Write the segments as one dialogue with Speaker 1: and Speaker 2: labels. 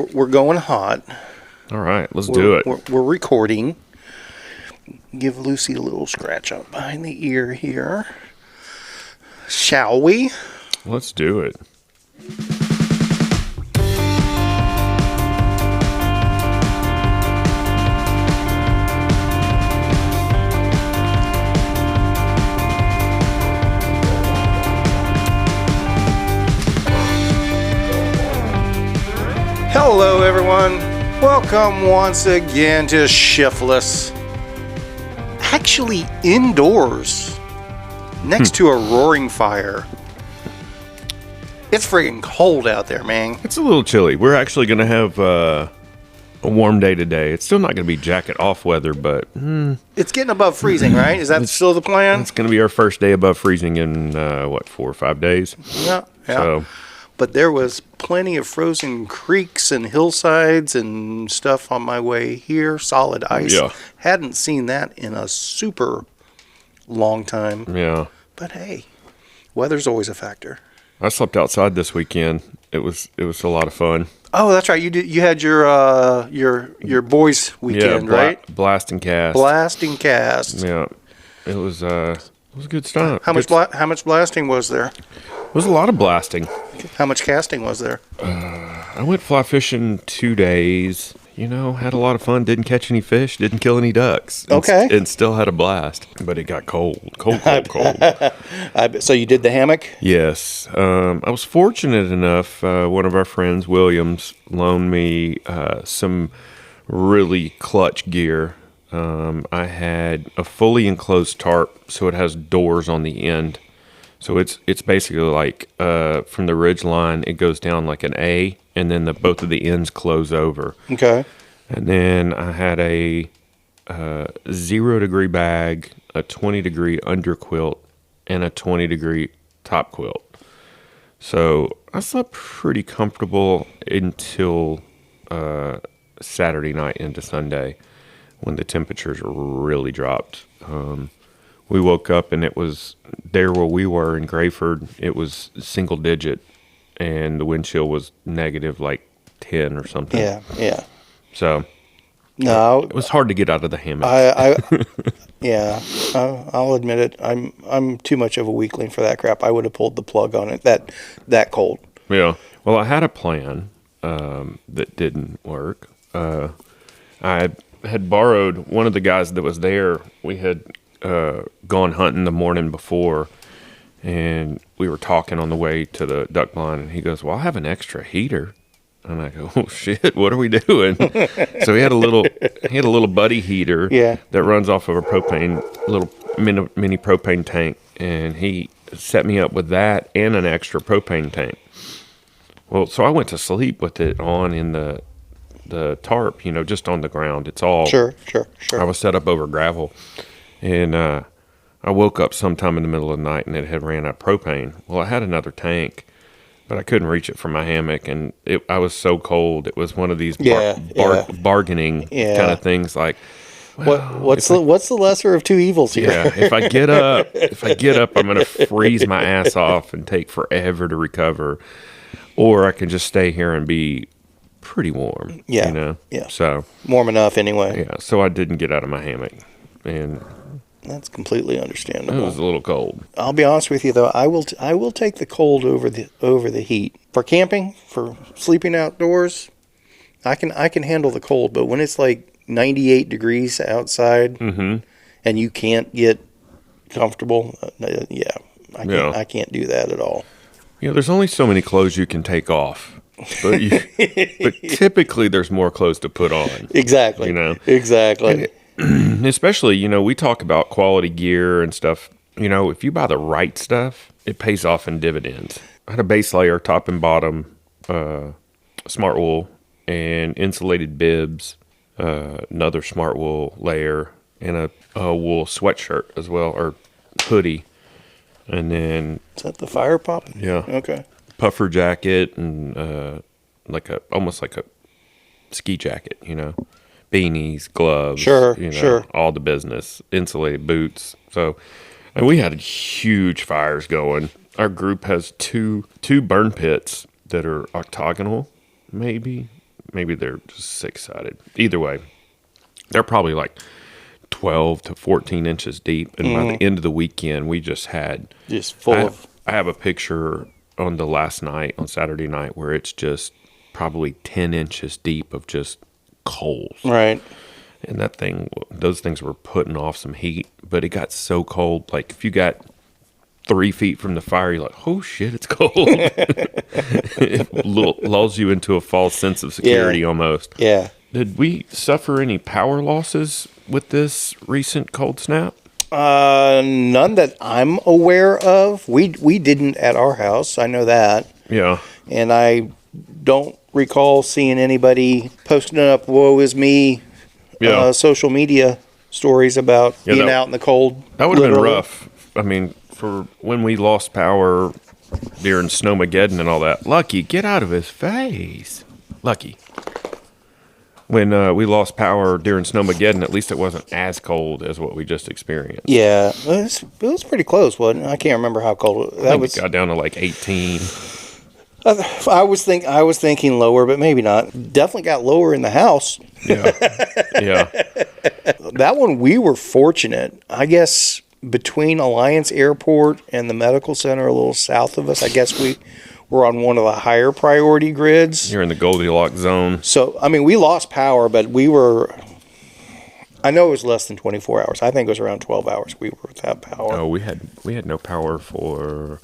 Speaker 1: We're going hot.
Speaker 2: All right, let's do it.
Speaker 1: We're recording. Give Lucy a little scratch up behind the ear here. Shall we?
Speaker 2: Let's do it.
Speaker 1: Hello, everyone. Welcome once again to Shiftless. Actually, indoors, next to a roaring fire. It's freaking cold out there, man.
Speaker 2: It's a little chilly. We're actually going to have a warm day today. It's still not going to be jacket off weather, but
Speaker 1: It's getting above freezing, right? Is that still the plan?
Speaker 2: it's going to be our first day above freezing in 4 or 5 days.
Speaker 1: Yeah.
Speaker 2: So
Speaker 1: But there was plenty of frozen creeks and hillsides and stuff on my way here. Solid ice.
Speaker 2: Yeah.
Speaker 1: Hadn't seen that in a super long time.
Speaker 2: yeah,
Speaker 1: But hey, weather's always a factor.
Speaker 2: I slept outside this weekend. It was a lot of fun.
Speaker 1: Oh, that's right. You had your boys' weekend, right?
Speaker 2: Blast and cast.
Speaker 1: Blast and cast.
Speaker 2: Yeah, it was a good stuff.
Speaker 1: How much blasting was there?
Speaker 2: It was a lot of blasting.
Speaker 1: How much casting was there?
Speaker 2: I went fly fishing 2 days. Had a lot of fun. Didn't catch any fish. Didn't kill any ducks.
Speaker 1: Okay.
Speaker 2: And still had a blast. But it got cold. Cold.
Speaker 1: So you did the hammock?
Speaker 2: Yes. I was fortunate enough. One of our friends, Williams, loaned me some really clutch gear. I had a fully enclosed tarp, so it has doors on the end. So it's basically like from the ridge line, it goes down like an A, and then both of the ends close over.
Speaker 1: Okay.
Speaker 2: And then I had a 0-degree bag, a 20-degree underquilt, and a 20-degree top quilt. So I slept pretty comfortable until Saturday night into Sunday when the temperatures really dropped. We woke up and it was there where we were in Grayford. It was single digit, and the wind chill was negative like 10 or something.
Speaker 1: Yeah.
Speaker 2: So
Speaker 1: No,
Speaker 2: it was hard to get out of the hammock.
Speaker 1: I'll admit it. I'm too much of a weakling for that crap. I would have pulled the plug on it. That cold.
Speaker 2: Yeah. Well, I had a plan that didn't work. I had borrowed one of the guys that was there. We had gone hunting the morning before, and we were talking on the way to the duck blind, and he goes, "Well, I have an extra heater." And I go, "Oh shit, what are we doing?" So he had a little buddy heater that runs off of a little mini propane tank, and he set me up with that and an extra propane tank. Well, so I went to sleep with it on in the tarp, just on the ground. It's all
Speaker 1: Sure.
Speaker 2: I was set up over gravel, and I woke up sometime in the middle of the night, and it had ran out of propane. Well, I had another tank, but I couldn't reach it from my hammock, and I was so cold. It was one of these bargaining kind of things. Like,
Speaker 1: what's the lesser of two evils here?
Speaker 2: Yeah, if I get up, I'm gonna freeze my ass off and take forever to recover, or I can just stay here and be pretty warm.
Speaker 1: Yeah.
Speaker 2: So
Speaker 1: Warm enough anyway.
Speaker 2: yeah, so I didn't get out of my hammock, and
Speaker 1: That's completely understandable.
Speaker 2: it was a little cold.
Speaker 1: I'll be honest with you though. I will take the cold over the heat for camping, for sleeping outdoors. I can handle the cold, but when it's like 98 degrees outside and you can't get comfortable, I can't do that at all.
Speaker 2: There's only so many clothes you can take off. But but typically there's more clothes to put on.
Speaker 1: Exactly. Exactly.
Speaker 2: And especially, we talk about quality gear and stuff. If you buy the right stuff, it pays off in dividends. I had a base layer, top and bottom, smart wool, and insulated bibs, another smart wool layer, and a wool sweatshirt as well, or hoodie. And then...
Speaker 1: Is that the fire pop?
Speaker 2: Yeah.
Speaker 1: Okay.
Speaker 2: Puffer jacket and almost like a ski jacket, beanies, gloves,
Speaker 1: Sure.
Speaker 2: all the business, insulated boots. So, and we had huge fires going. Our group has two burn pits that are octagonal, maybe maybe they're just 6-sided. Either way, they're probably like 12 to 14 inches deep. And by the end of the weekend, we just had
Speaker 1: Just full of.
Speaker 2: I have a picture on the last night, on Saturday night, where it's just probably 10 inches deep of just coals.
Speaker 1: Right.
Speaker 2: And those things were putting off some heat, but it got so cold. Like if you got 3 feet from the fire, you're like, oh shit, it's cold. It lulls you into a false sense of security almost.
Speaker 1: Yeah.
Speaker 2: Did we suffer any power losses with this recent cold snap?
Speaker 1: None that I'm aware of. We didn't at our house. I know that.
Speaker 2: Yeah.
Speaker 1: And I don't recall seeing anybody posting up "woe is me" social media stories about being out in the cold.
Speaker 2: That would have been rough. I mean, for when we lost power during Snowmageddon and all that. Lucky, get out of his face. Lucky. When we lost power during Snowmageddon, at least it wasn't as cold as what we just experienced.
Speaker 1: Yeah, it was pretty close, wasn't it? I can't remember how cold
Speaker 2: It got down to like 18.
Speaker 1: I was thinking lower, but maybe not. Definitely got lower in the house.
Speaker 2: Yeah. Yeah.
Speaker 1: That one, we were fortunate. I guess between Alliance Airport and the medical center a little south of us, I guess we were on one of the higher priority grids.
Speaker 2: You're in the Goldilocks zone.
Speaker 1: So, I mean, we lost power, but we were, I know it was less than 24 hours. I think it was around 12 hours we were without power.
Speaker 2: Oh, we had no power for,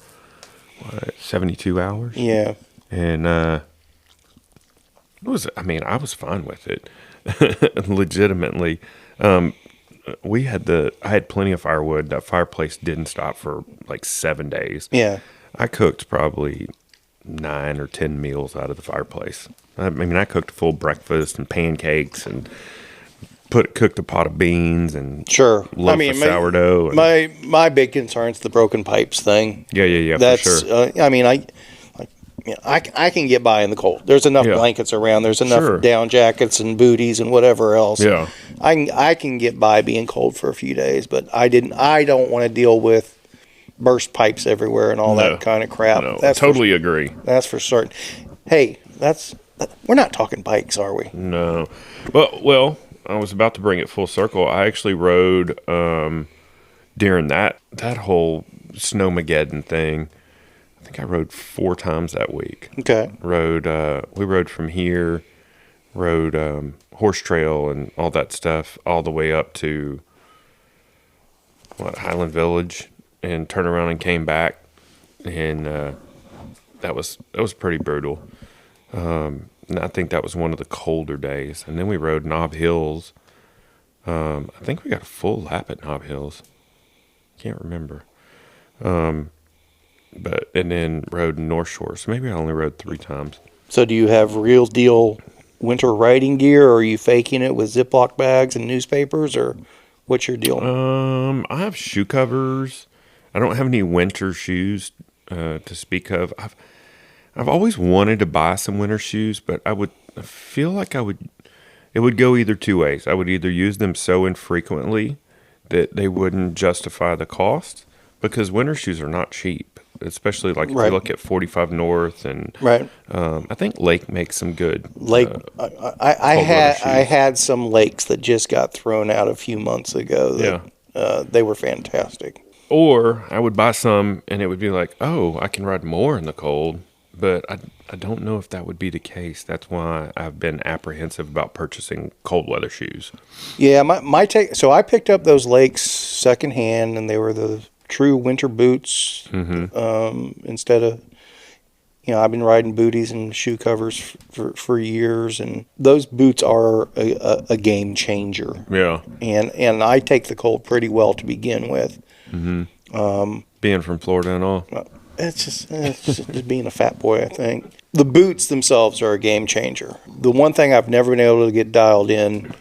Speaker 2: 72 hours?
Speaker 1: Yeah.
Speaker 2: And I was fine with it. Legitimately. I had plenty of firewood. That fireplace didn't stop for like 7 days.
Speaker 1: Yeah.
Speaker 2: I cooked probably 9 or 10 meals out of the fireplace. I mean, I cooked a full breakfast and pancakes and cooked a pot of beans and loaf of sourdough.
Speaker 1: My big concern's the broken pipes thing.
Speaker 2: Yeah,
Speaker 1: That's,
Speaker 2: for sure.
Speaker 1: I can get by in the cold. There's enough blankets around. There's enough down jackets and booties and whatever else.
Speaker 2: Yeah,
Speaker 1: I can get by being cold for a few days, but I don't want to deal with burst pipes everywhere and all that kind of crap.
Speaker 2: No, I totally agree.
Speaker 1: That's for certain. Hey, we're not talking bikes, are we?
Speaker 2: No. Well, I was about to bring it full circle. I actually rode during that whole Snowmageddon thing. I think I rode 4 times that week.
Speaker 1: Okay.
Speaker 2: We rode from here, rode horse trail and all that stuff all the way up to Highland Village, and turned around and came back, and that was pretty brutal. And I think that was one of the colder days. And then we rode Nob Hills. I think we got a full lap at Nob Hills. Can't remember. And then rode North Shore. So maybe I only rode 3 times.
Speaker 1: So do you have real deal winter riding gear, or are you faking it with Ziploc bags and newspapers, or what's your deal?
Speaker 2: I have shoe covers. I don't have any winter shoes to speak of. I've always wanted to buy some winter shoes, but I feel like it would go either 2 ways. I would either use them so infrequently that they wouldn't justify the cost, because winter shoes are not cheap, especially like if you look at 45 North and I think Lake makes some good
Speaker 1: Lake. I had some Lakes that just got thrown out a few months ago. They were fantastic.
Speaker 2: Or I would buy some and it would be like, oh, I can ride more in the cold. But I don't know if that would be the case. That's why I've been apprehensive about purchasing cold weather shoes.
Speaker 1: Yeah, my take. So I picked up those Lakes secondhand, and they were the true winter boots. Instead of, I've been riding booties and shoe covers for years, and those boots are a game changer.
Speaker 2: Yeah,
Speaker 1: and I take the cold pretty well to begin with.
Speaker 2: Being from Florida and all.
Speaker 1: It's just being a fat boy, I think. The boots themselves are a game changer. The one thing I've never been able to get dialed in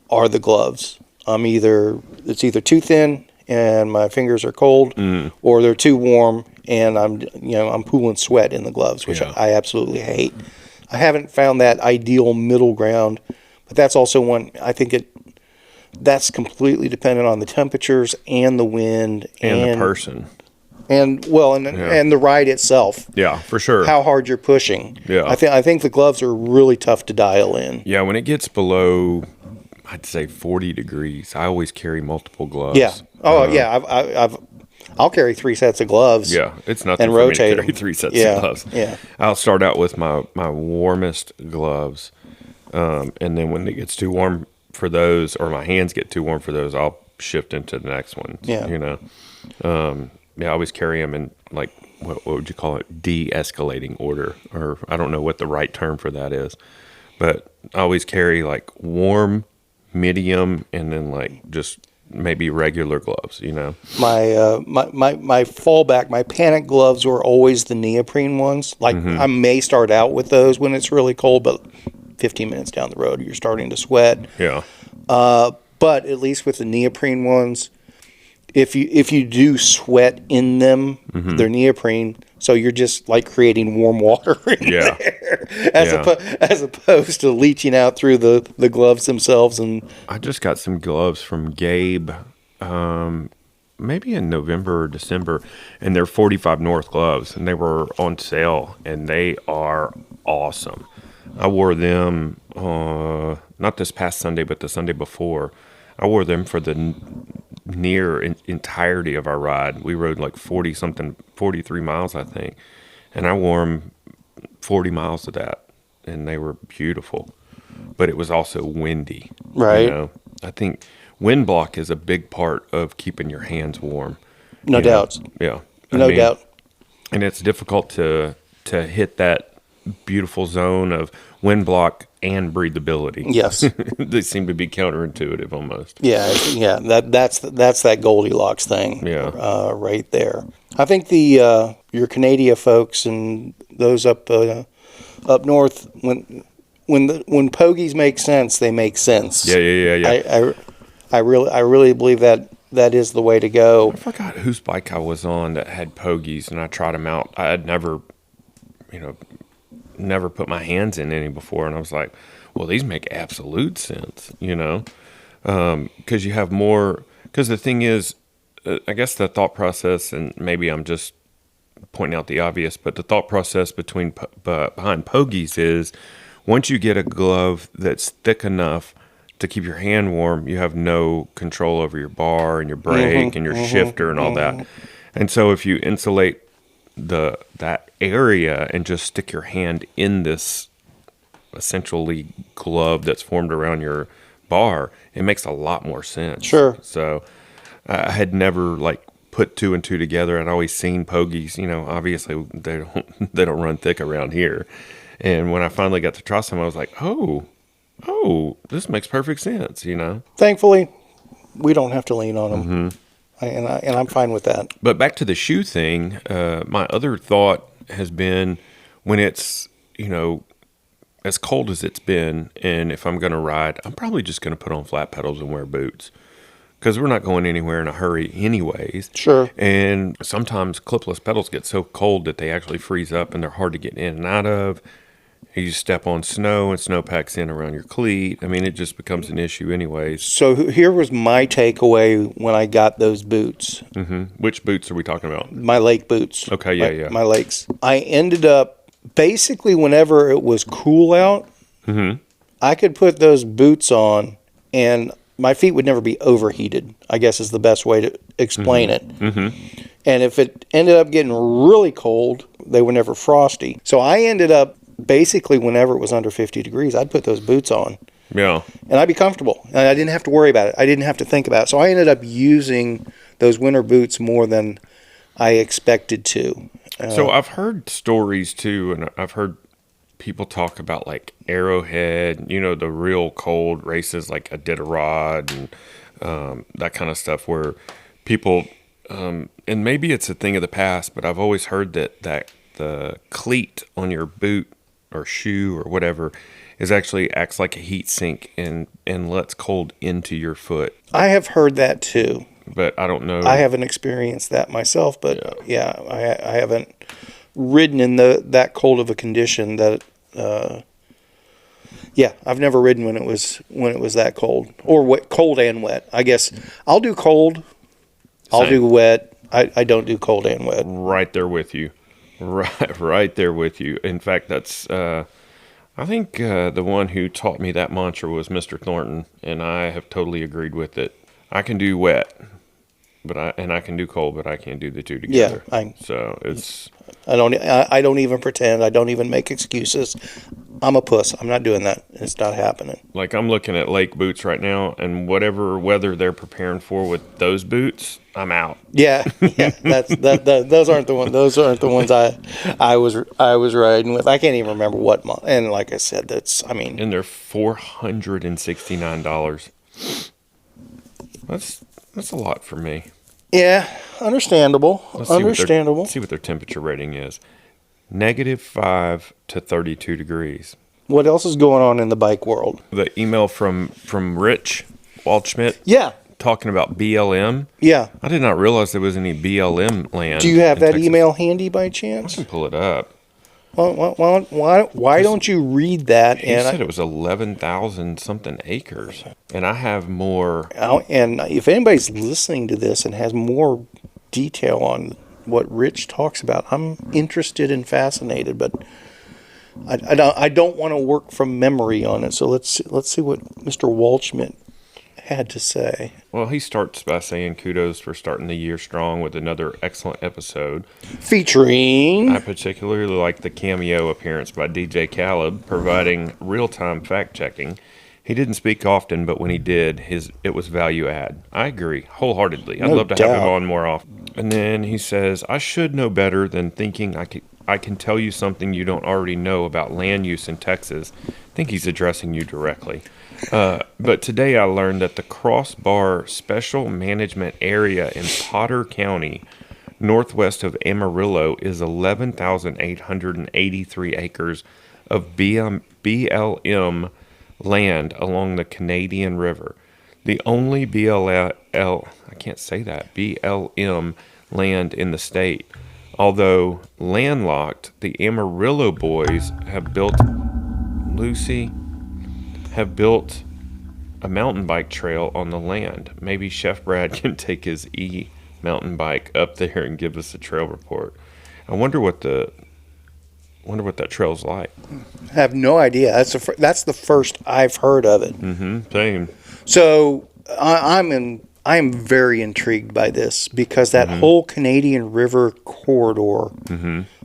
Speaker 1: are the gloves. It's either too thin and my fingers are cold, or they're too warm and I'm pooling sweat in the gloves, which I absolutely hate. I haven't found that ideal middle ground, but that's also one. I think that's completely dependent on the temperatures and the wind
Speaker 2: and the person.
Speaker 1: and the ride itself.
Speaker 2: Yeah, for sure.
Speaker 1: How hard you're pushing.
Speaker 2: Yeah.
Speaker 1: I think the gloves are really tough to dial in.
Speaker 2: Yeah, when it gets below, I'd say 40 degrees, I always carry multiple gloves.
Speaker 1: Yeah. Oh, yeah. I'll carry 3 sets of gloves.
Speaker 2: Yeah, it's nothing
Speaker 1: and
Speaker 2: for
Speaker 1: rotate
Speaker 2: me to carry
Speaker 1: them.
Speaker 2: 3 sets
Speaker 1: Yeah,
Speaker 2: of gloves.
Speaker 1: yeah.
Speaker 2: I'll start out with my warmest gloves, and then when it gets too warm for those, or my hands get too warm for those, I'll shift into the next ones.
Speaker 1: Yeah.
Speaker 2: You know, I always carry them in, like, what would you call it? De-escalating order, or I don't know what the right term for that is, but I always carry like warm, medium, and then like just maybe regular gloves, you know.
Speaker 1: My fallback, my panic gloves were always the neoprene ones. Like I may start out with those when it's really cold, but 15 minutes down the road, you're starting to sweat.
Speaker 2: Yeah.
Speaker 1: But at least with the neoprene ones, if you do sweat in them, they're neoprene, so you're just like creating warm water in there, as opposed to leaching out through the gloves themselves. And
Speaker 2: I just got some gloves from Gabe, maybe in November or December, and they're 45 North gloves, and they were on sale, and they are awesome. I wore them not this past Sunday, but the Sunday before. I wore them for the entirety of our ride. We rode like 43 miles, I think. And I wore them 40 miles of that, and they were beautiful. But it was also windy.
Speaker 1: Right.
Speaker 2: You know? I think wind block is a big part of keeping your hands warm.
Speaker 1: No doubt.
Speaker 2: Yeah.
Speaker 1: No doubt.
Speaker 2: And it's difficult to hit that beautiful zone of wind block and breathability.
Speaker 1: Yes.
Speaker 2: They seem to be counterintuitive almost.
Speaker 1: Yeah. That's that Goldilocks thing.
Speaker 2: Yeah.
Speaker 1: Right there. I think your Canada folks and those up north, when pogies make sense, they make sense.
Speaker 2: Yeah.
Speaker 1: I really believe that is the way to go.
Speaker 2: I forgot whose bike I was on that had pogies, and I tried them out. I had never put my hands in any before, and I was like, well, these make absolute sense, you know, because you have more. Because the thing is, I guess the thought process, and maybe I'm just pointing out the obvious, but the thought process behind pogies is, once you get a glove that's thick enough to keep your hand warm, you have no control over your bar and your brake and your shifter and all that. And so if you insulate that area and just stick your hand in this essentially glove that's formed around your bar, it makes a lot more sense.
Speaker 1: Sure.
Speaker 2: So I had never like put 2 and 2 together. I'd always seen pogies, you know, obviously they don't run thick around here. And when I finally got to try some, I was like, oh, this makes perfect sense, you know.
Speaker 1: Thankfully, we don't have to lean on them. And I'm fine with that.
Speaker 2: But back to the shoe thing, my other thought has been, when it's, you know, as cold as it's been, and if I'm going to ride, I'm probably just going to put on flat pedals and wear boots, because we're not going anywhere in a hurry anyways.
Speaker 1: Sure.
Speaker 2: And sometimes clipless pedals get so cold that they actually freeze up and they're hard to get in and out of. You step on snow and snow packs in around your cleat. I mean, it just becomes an issue anyways.
Speaker 1: So here was my takeaway when I got those boots.
Speaker 2: Which boots are we talking about?
Speaker 1: My lake boots.
Speaker 2: Okay, yeah.
Speaker 1: My lakes. I ended up, basically whenever it was cool out, I could put those boots on and my feet would never be overheated, I guess is the best way to explain it. And if it ended up getting really cold, they were never frosty. So I ended up, basically whenever it was under 50 degrees, I'd put those boots on.
Speaker 2: Yeah.
Speaker 1: And I'd be comfortable. And I didn't have to worry about it. I didn't have to think about it. So I ended up using those winter boots more than I expected to.
Speaker 2: So I've heard stories too, and I've heard people talk about like Arrowhead, you know, the real cold races like Iditarod and that kind of stuff, where people, and maybe it's a thing of the past, but I've always heard that the cleat on your boot or shoe or whatever is actually acts like a heat sink and lets cold into your foot.
Speaker 1: I have heard that too.
Speaker 2: But I don't know.
Speaker 1: I haven't experienced that myself, but I haven't ridden in that cold of a condition that I've never ridden when it was that cold, or cold and wet. I guess I'll do cold. I'll do wet. I don't do cold and wet.
Speaker 2: Right there with you. Right there with you. In fact, that's I think the one who taught me that mantra was Mr. Thornton, and I have totally agreed with it. I can do wet, but I can do cold, but I can't do the two together.
Speaker 1: Yeah,
Speaker 2: so it's
Speaker 1: I don't even pretend. I don't even make excuses. I'm a puss. I'm not doing that. It's not happening.
Speaker 2: like I'm looking at lake boots right now, and whatever weather they're preparing for with those boots, I'm out.
Speaker 1: Yeah. Those aren't the ones. Those aren't the ones I was riding with. I can't even remember what month. And like I said,
Speaker 2: And they're $469. That's a lot for me.
Speaker 1: Yeah, understandable.
Speaker 2: Let's
Speaker 1: Understandable.
Speaker 2: See what their temperature rating is. -5 to 32 degrees.
Speaker 1: What else is going on in the bike world?
Speaker 2: The email from Rich Waldschmidt
Speaker 1: Yeah.
Speaker 2: talking about BLM.
Speaker 1: Yeah.
Speaker 2: I did not realize there was any BLM land.
Speaker 1: Do you have
Speaker 2: in
Speaker 1: that
Speaker 2: Texas.
Speaker 1: email handy by
Speaker 2: I
Speaker 1: chance?
Speaker 2: can pull it up.
Speaker 1: Well, why don't you read that?
Speaker 2: He said it was 11,000 something acres, and I have more.
Speaker 1: And if anybody's listening to this and has more detail on what Rich talks about, I'm interested and fascinated, but I don't want to work from memory on it. So let's see what Mr. Waldschmidt had to say.
Speaker 2: Well, he starts by saying kudos for starting the year strong with another excellent episode.
Speaker 1: Featuring...
Speaker 2: I particularly like the cameo appearance by DJ Khaled, providing real-time fact-checking. He didn't speak often, but when he did, it was value add. I agree wholeheartedly. I'd love to have him on more often. And then he says, I should know better than thinking I can tell you something you don't already know about land use in Texas. I think he's addressing you directly. But today I learned that the Crossbar Special Management Area in Potter County, northwest of Amarillo, is 11,883 acres of BLM land along the Canadian River. The only BLM land in the state. Although landlocked, the Amarillo boys have built a mountain bike trail on the land. Maybe Chef Brad can take his mountain bike up there and give us a trail report. I wonder what that trail's like.
Speaker 1: I have no idea. That's the first I've heard of it.
Speaker 2: Mm-hmm. Same.
Speaker 1: So I am very intrigued by this because that whole Canadian River corridor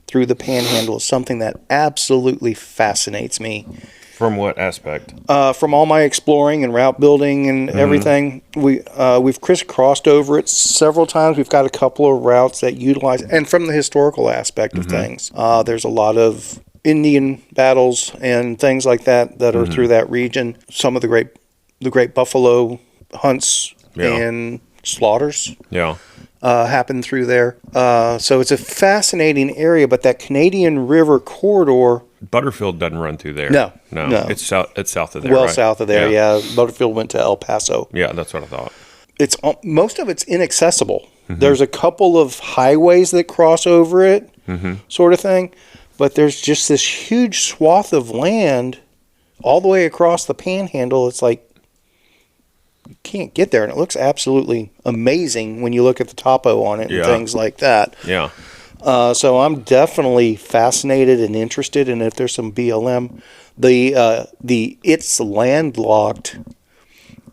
Speaker 1: through the Panhandle is something that absolutely fascinates me.
Speaker 2: From what aspect?
Speaker 1: From all my exploring and route building and everything, we've crisscrossed over it several times. We've got a couple of routes that utilize, and from the historical aspect of things, there's a lot of Indian battles and things like that are through that region. Some of the great buffalo hunts and slaughters happen through there. So it's a fascinating area, but that Canadian River corridor.
Speaker 2: Butterfield doesn't run through there.
Speaker 1: No.
Speaker 2: It's south of there.
Speaker 1: Well,
Speaker 2: right?
Speaker 1: south of there, yeah. Butterfield went to El Paso.
Speaker 2: Yeah, that's what I thought.
Speaker 1: Most of it's inaccessible. There's a couple of highways that cross over it, sort of thing, but there's just this huge swath of land all the way across the Panhandle. It's like you can't get there, and it looks absolutely amazing when you look at the topo on it and things like that.
Speaker 2: Yeah.
Speaker 1: So I'm definitely fascinated and interested, and if there's some BLM, it's landlocked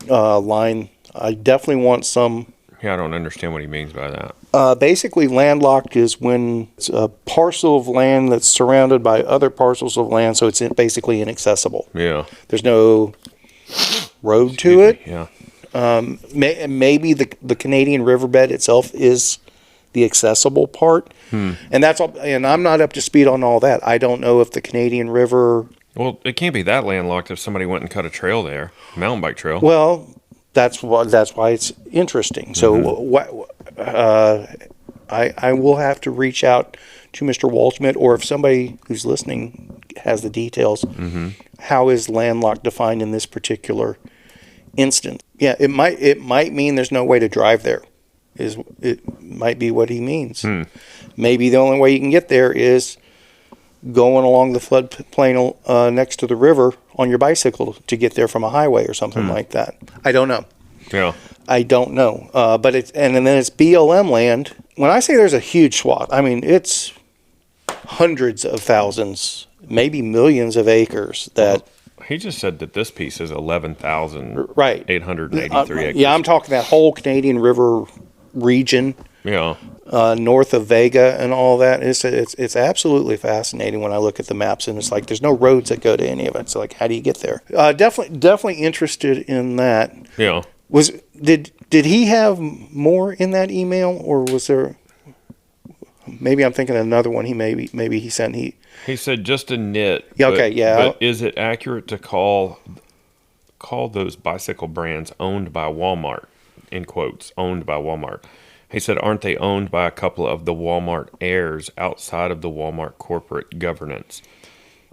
Speaker 1: line. I definitely want some.
Speaker 2: Yeah, I don't understand what he means by that.
Speaker 1: Basically, landlocked is when it's a parcel of land that's surrounded by other parcels of land, so it's basically inaccessible.
Speaker 2: Yeah.
Speaker 1: There's no road to it.
Speaker 2: Yeah.
Speaker 1: Maybe the Canadian riverbed itself is the accessible part, and that's all. And I'm not up to speed on all that. I don't know if the Canadian River. Well,
Speaker 2: it can't be that landlocked if somebody went and cut a trail there, mountain bike trail.
Speaker 1: Well, that's why it's interesting. So I will have to reach out to Mr. Waldschmidt, or if somebody who's listening has the details. How is landlocked defined in this particular instance? Yeah, it might mean there's no way to drive there. It might be what he means. Maybe the only way you can get there is going along the floodplain next to the river on your bicycle to get there from a highway or something like that. I don't know.
Speaker 2: Yeah.
Speaker 1: I don't know. But and then it's BLM land. When I say there's a huge swath, I mean it's hundreds of thousands, maybe millions of acres that.
Speaker 2: He just said that this piece is
Speaker 1: Right.
Speaker 2: 11,883 acres.
Speaker 1: Yeah, I'm talking that whole Canadian River region.
Speaker 2: Yeah.
Speaker 1: North of Vega and all that. It's absolutely fascinating when I look at the maps, and it's like there's no roads that go to any of it. So like, how do you get there? Definitely interested in that.
Speaker 2: Yeah.
Speaker 1: Did he have more in that email, or was there? Maybe I'm thinking of another one. Maybe he sent.
Speaker 2: He said just a nit.
Speaker 1: Yeah. Okay. Yeah.
Speaker 2: But is it accurate to call those bicycle brands owned by Walmart, in quotes, owned by Walmart? He said, aren't they owned by a couple of the Walmart heirs outside of the Walmart corporate governance?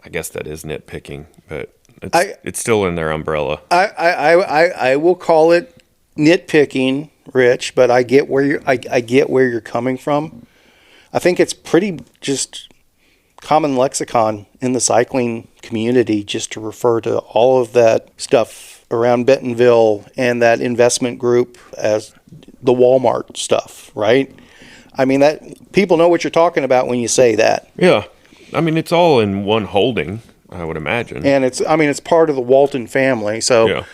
Speaker 2: I guess that is nitpicking, but it's still in their umbrella.
Speaker 1: I will call it nitpicking, Rich, but I get where you're coming from. I think it's pretty just common lexicon in the cycling community just to refer to all of that stuff around Bentonville and that investment group as the Walmart stuff, right? I mean, that people know what you're talking about when you say that.
Speaker 2: Yeah. I mean, it's all in one holding, I would imagine.
Speaker 1: And it's part of the Walton family. So,
Speaker 2: yeah.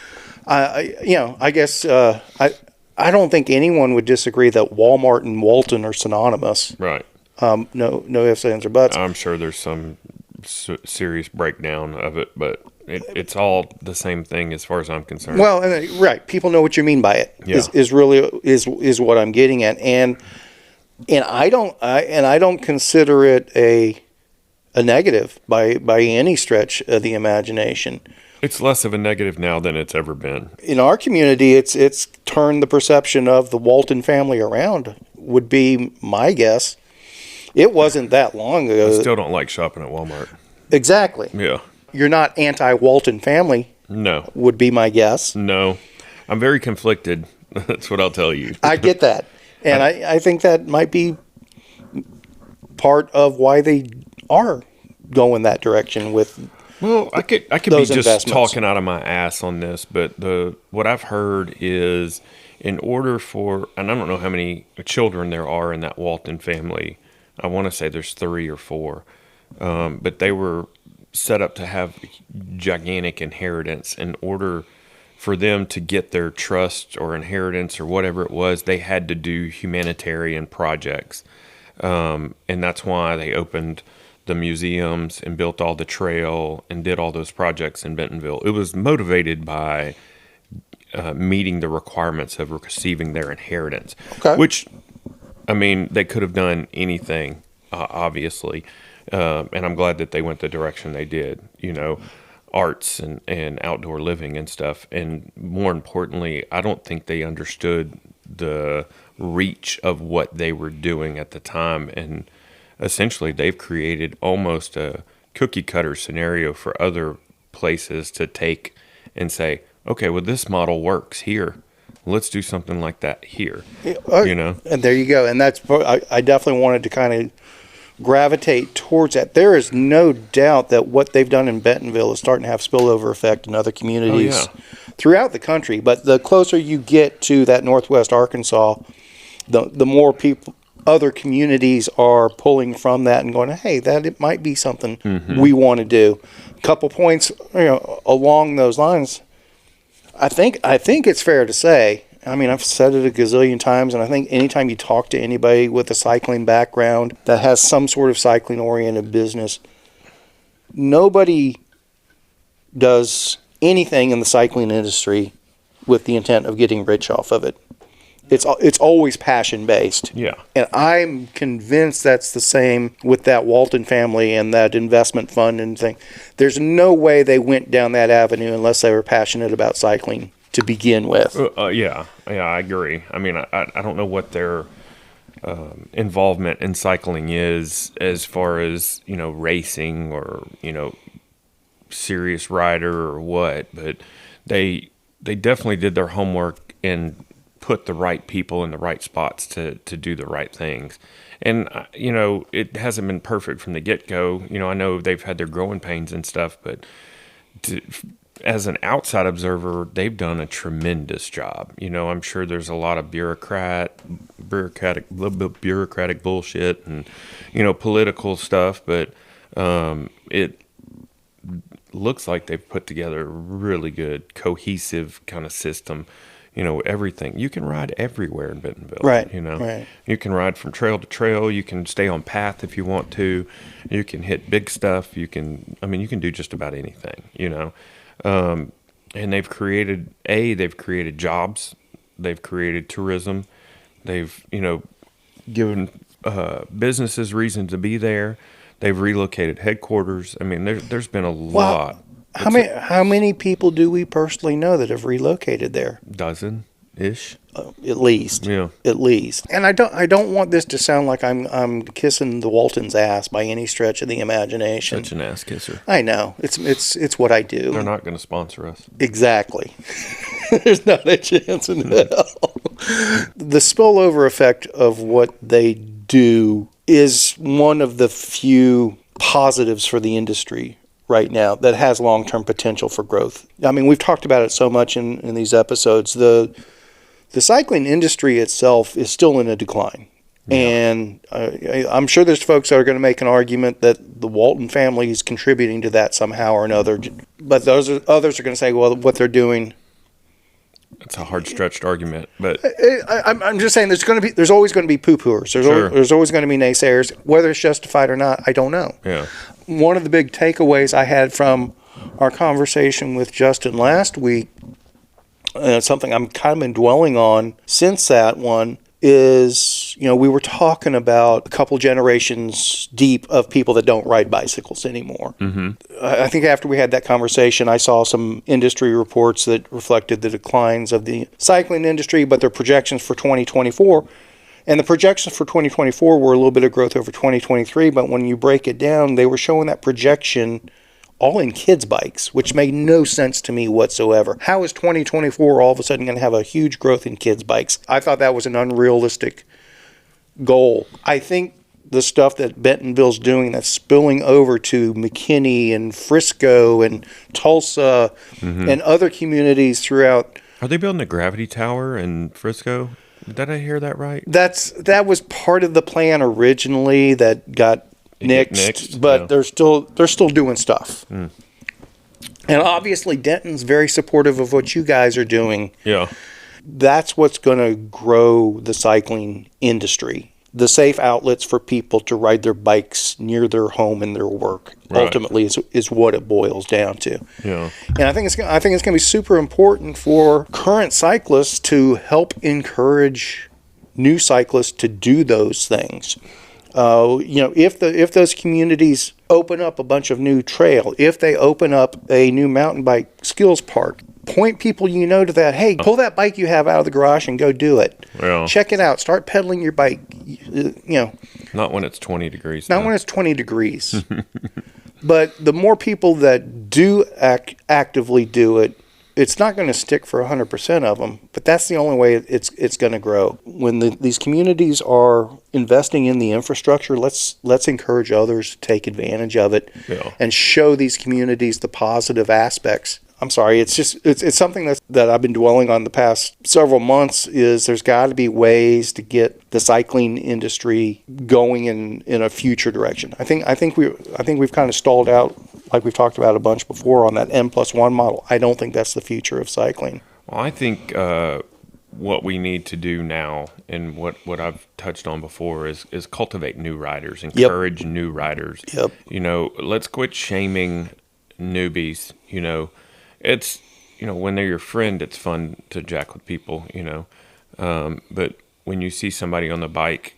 Speaker 1: I guess I don't think anyone would disagree that Walmart and Walton are synonymous.
Speaker 2: Right.
Speaker 1: No ifs, ands, or buts.
Speaker 2: I'm sure there's some serious breakdown of it, but it's all the same thing as far as I'm concerned.
Speaker 1: Well, right. People know what you mean by it.
Speaker 2: Yeah.
Speaker 1: Is really what I'm getting at, and I don't consider it a negative by any stretch of the imagination.
Speaker 2: It's less of a negative now than it's ever been.
Speaker 1: In our community, it's turned the perception of the Walton family around, would be my guess. It wasn't that long ago.
Speaker 2: I still don't like shopping at Walmart.
Speaker 1: Exactly.
Speaker 2: Yeah.
Speaker 1: You're not anti-Walton family.
Speaker 2: No.
Speaker 1: Would be my guess.
Speaker 2: No. I'm very conflicted. That's what I'll tell you.
Speaker 1: I get that. And I think that might be part of why they are going that direction with.
Speaker 2: Well, I could be just talking out of my ass on this, but what I've heard is in order for, and I don't know how many children there are in that Walton family. I want to say there's 3 or 4, but they were set up to have gigantic inheritance. In order for them to get their trust or inheritance or whatever it was, they had to do humanitarian projects, and that's why they opened the museums and built all the trail and did all those projects in Bentonville. It was motivated by meeting the requirements of receiving their inheritance, which, I mean, they could have done anything, obviously, and I'm glad that they went the direction they did, arts and outdoor living and stuff. And more importantly, I don't think they understood the reach of what they were doing at the time, and essentially they've created almost a cookie cutter scenario for other places to take and say, okay, well, this model works here. Let's do something like that here, And there you go. And that's, I definitely wanted to kind of gravitate towards that. There is no doubt that what they've done in Bentonville is starting to have spillover effect in other communities throughout the country. But the closer you get to that Northwest Arkansas, the more people, other communities are pulling from that and going, hey, it might be something we want to do. A couple points, along those lines. I think it's fair to say, I mean, I've said it a gazillion times, and I think anytime you talk to anybody with a cycling background that has some sort of cycling-oriented business, nobody does anything in the cycling industry with the intent of getting rich off of it. It's always passion-based. Yeah.
Speaker 1: And I'm convinced that's the same with that Walton family and that investment fund and thing. There's no way they went down that avenue unless they were passionate about cycling to begin with.
Speaker 2: Yeah, I agree. I mean, I don't know what their involvement in cycling is as far as, racing or, serious rider or what, but they definitely did their homework and put the right people in the right spots to do the right things. And, it hasn't been perfect from the get-go. I know they've had their growing pains and stuff, but as an outside observer, they've done a tremendous job. I'm sure there's a lot of bureaucratic bullshit and, political stuff, but it looks like they've put together a really good, cohesive kind of system. Everything. You can ride everywhere in Bentonville.
Speaker 1: Right. Right.
Speaker 2: You can ride from trail to trail. You can stay on path if you want to. You can hit big stuff. You can do just about anything, And they've created jobs. They've created tourism. They've, given businesses reason to be there. They've relocated headquarters. There's been a lot.
Speaker 1: How many people do we personally know that have relocated there?
Speaker 2: Dozen-ish.
Speaker 1: At least.
Speaker 2: Yeah.
Speaker 1: At least. And I don't want this to sound like I'm kissing the Walton's ass by any stretch of the imagination.
Speaker 2: Such an ass kisser.
Speaker 1: I know. It's what I do.
Speaker 2: They're not going to sponsor us.
Speaker 1: Exactly. There's not a chance in hell. The spillover effect of what they do is one of the few positives for the industry right now that has long-term potential for growth. We've talked about it so much in these episodes. The cycling industry itself is still in a decline. Yeah. And I'm sure there's folks that are going to make an argument that the Walton family is contributing to that somehow or another. But others are going to say, well, what they're doing...
Speaker 2: It's a hard-stretched argument, but...
Speaker 1: I'm just saying there's always going to be poo-pooers. There's always going to be naysayers. Whether it's justified or not, I don't know.
Speaker 2: Yeah.
Speaker 1: One of the big takeaways I had from our conversation with Justin last week, something I'm kind of been dwelling on since that one, is, we were talking about a couple generations deep of people that don't ride bicycles anymore. Mm-hmm. I think after we had that conversation, I saw some industry reports that reflected the declines of the cycling industry, but their projections for 2024. And the projections for 2024 were a little bit of growth over 2023, but when you break it down, they were showing that projection all in kids' bikes, which made no sense to me whatsoever. How is 2024 all of a sudden going to have a huge growth in kids' bikes? I thought that was an unrealistic goal. I think the stuff that Bentonville's doing that's spilling over to McKinney and Frisco and Tulsa and other communities throughout.
Speaker 2: Are they building a gravity tower in Frisco? Did I hear that right?
Speaker 1: That was part of the plan originally that got nixed, but they're still doing stuff. And obviously Denton's very supportive of what you guys are doing.
Speaker 2: Yeah.
Speaker 1: That's what's going to grow the cycling industry. The safe outlets for people to ride their bikes near their home and their work ultimately is what it boils down to.
Speaker 2: Yeah.
Speaker 1: And I think it's going to be super important for current cyclists to help encourage new cyclists to do those things. If those communities open up a bunch of new trail, if they open up a new mountain bike skills park, point people to that. Hey, pull that bike you have out of the garage and go do it.
Speaker 2: Well,
Speaker 1: check it out. Start pedaling your bike.
Speaker 2: Not when it's 20 degrees.
Speaker 1: Not when it's 20 degrees. But the more people that do actively do it, it's not going to stick for 100% of them, but that's the only way it's going to grow. When these communities are investing in the infrastructure, let's encourage others to take advantage of it and show these communities the positive aspects. I'm sorry, it's something that I've been dwelling on the past several months. Is there's got to be ways to get the cycling industry going in a future direction. I think we've kind of stalled out, like we've talked about a bunch before, on that M+1 model. I don't think that's the future of cycling.
Speaker 2: Well, I think what we need to do now, and what I've touched on before, is cultivate new riders, encourage new riders.
Speaker 1: Yep.
Speaker 2: Let's quit shaming newbies. It's, when they're your friend, it's fun to jack with people, but when you see somebody on the bike,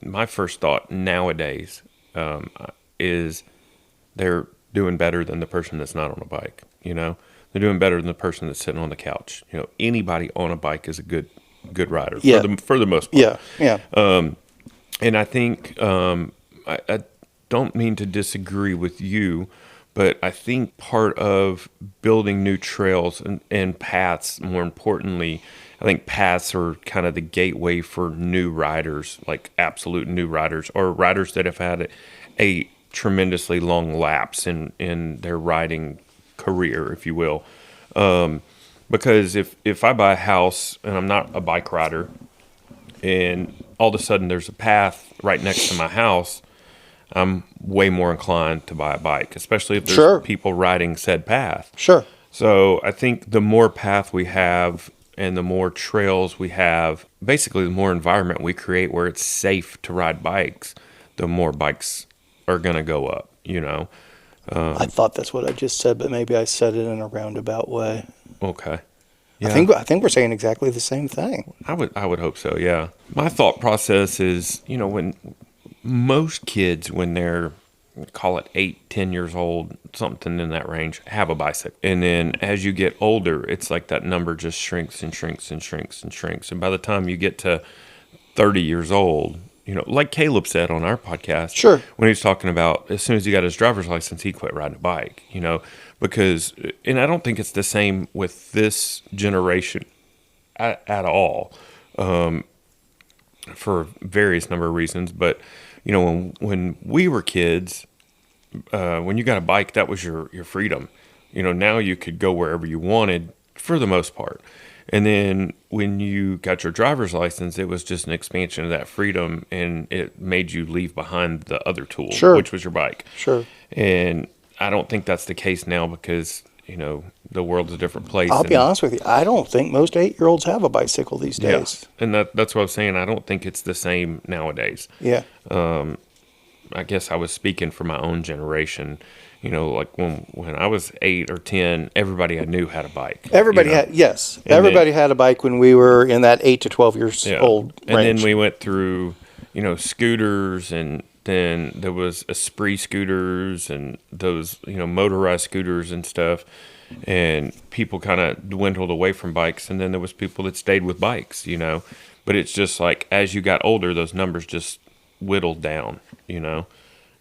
Speaker 2: my first thought nowadays is they're doing better than the person that's not on a bike. They're doing better than the person that's sitting on the couch. Anybody on a bike is a good rider for the most part.
Speaker 1: Yeah.
Speaker 2: And I think I don't mean to disagree with you, but I think part of building new trails and paths, more importantly, I think paths are kind of the gateway for new riders, like absolute new riders, or riders that have had a tremendously long lapse in their riding career, if you will. Because if I buy a house and I'm not a bike rider, and all of a sudden there's a path right next to my house, I'm way more inclined to buy a bike, especially if there's
Speaker 1: Sure.
Speaker 2: people riding said path.
Speaker 1: Sure.
Speaker 2: So I think the more path we have and the more trails we have, basically the more environment we create where it's safe to ride bikes, the more bikes are going to go up, you know?
Speaker 1: I thought that's what I just said, but maybe I said it in a roundabout way.
Speaker 2: Okay. Yeah.
Speaker 1: I think we're saying exactly the same thing.
Speaker 2: I would hope so, yeah. My thought process is, you know, when most kids, when they're, call it 8, 10 years old, something in that range, have a bicycle. And then as you get older, it's like that number just shrinks and shrinks and shrinks and shrinks. And by the time you get to 30 years old, you know, like Caleb said on our podcast,
Speaker 1: Sure.
Speaker 2: when he was talking about as soon as he got his driver's license, he quit riding a bike, you know, because, and I don't think it's the same with this generation at all, for various number of reasons. But, you know, when we were kids, when you got a bike, that was your freedom. You know, now you could go wherever you wanted for the most part. And then when you got your driver's license, it was just an expansion of that freedom, and it made you leave behind the other tool,
Speaker 1: Sure.
Speaker 2: which was your bike.
Speaker 1: Sure.
Speaker 2: And I don't think that's the case now because, you know, the world's a different place.
Speaker 1: I'll be honest with you. I don't think most 8-year-olds have a bicycle these
Speaker 2: Yeah.
Speaker 1: days.
Speaker 2: And that's what I was saying. I don't think it's the same nowadays.
Speaker 1: Yeah.
Speaker 2: I guess I was speaking for my own generation. You know, like when I was 8 or 10, everybody I knew had a bike.
Speaker 1: Everybody
Speaker 2: you know?
Speaker 1: had, yes.
Speaker 2: And
Speaker 1: Everybody had a bike when we were in that 8 to 12 years old
Speaker 2: And
Speaker 1: range.
Speaker 2: then we went through, you know, scooters, and then there was Esprit scooters and those, you know, motorized scooters and stuff. And people kind of dwindled away from bikes. And then there was people that stayed with bikes, you know. But it's just like as you got older, those numbers just whittled down, you know.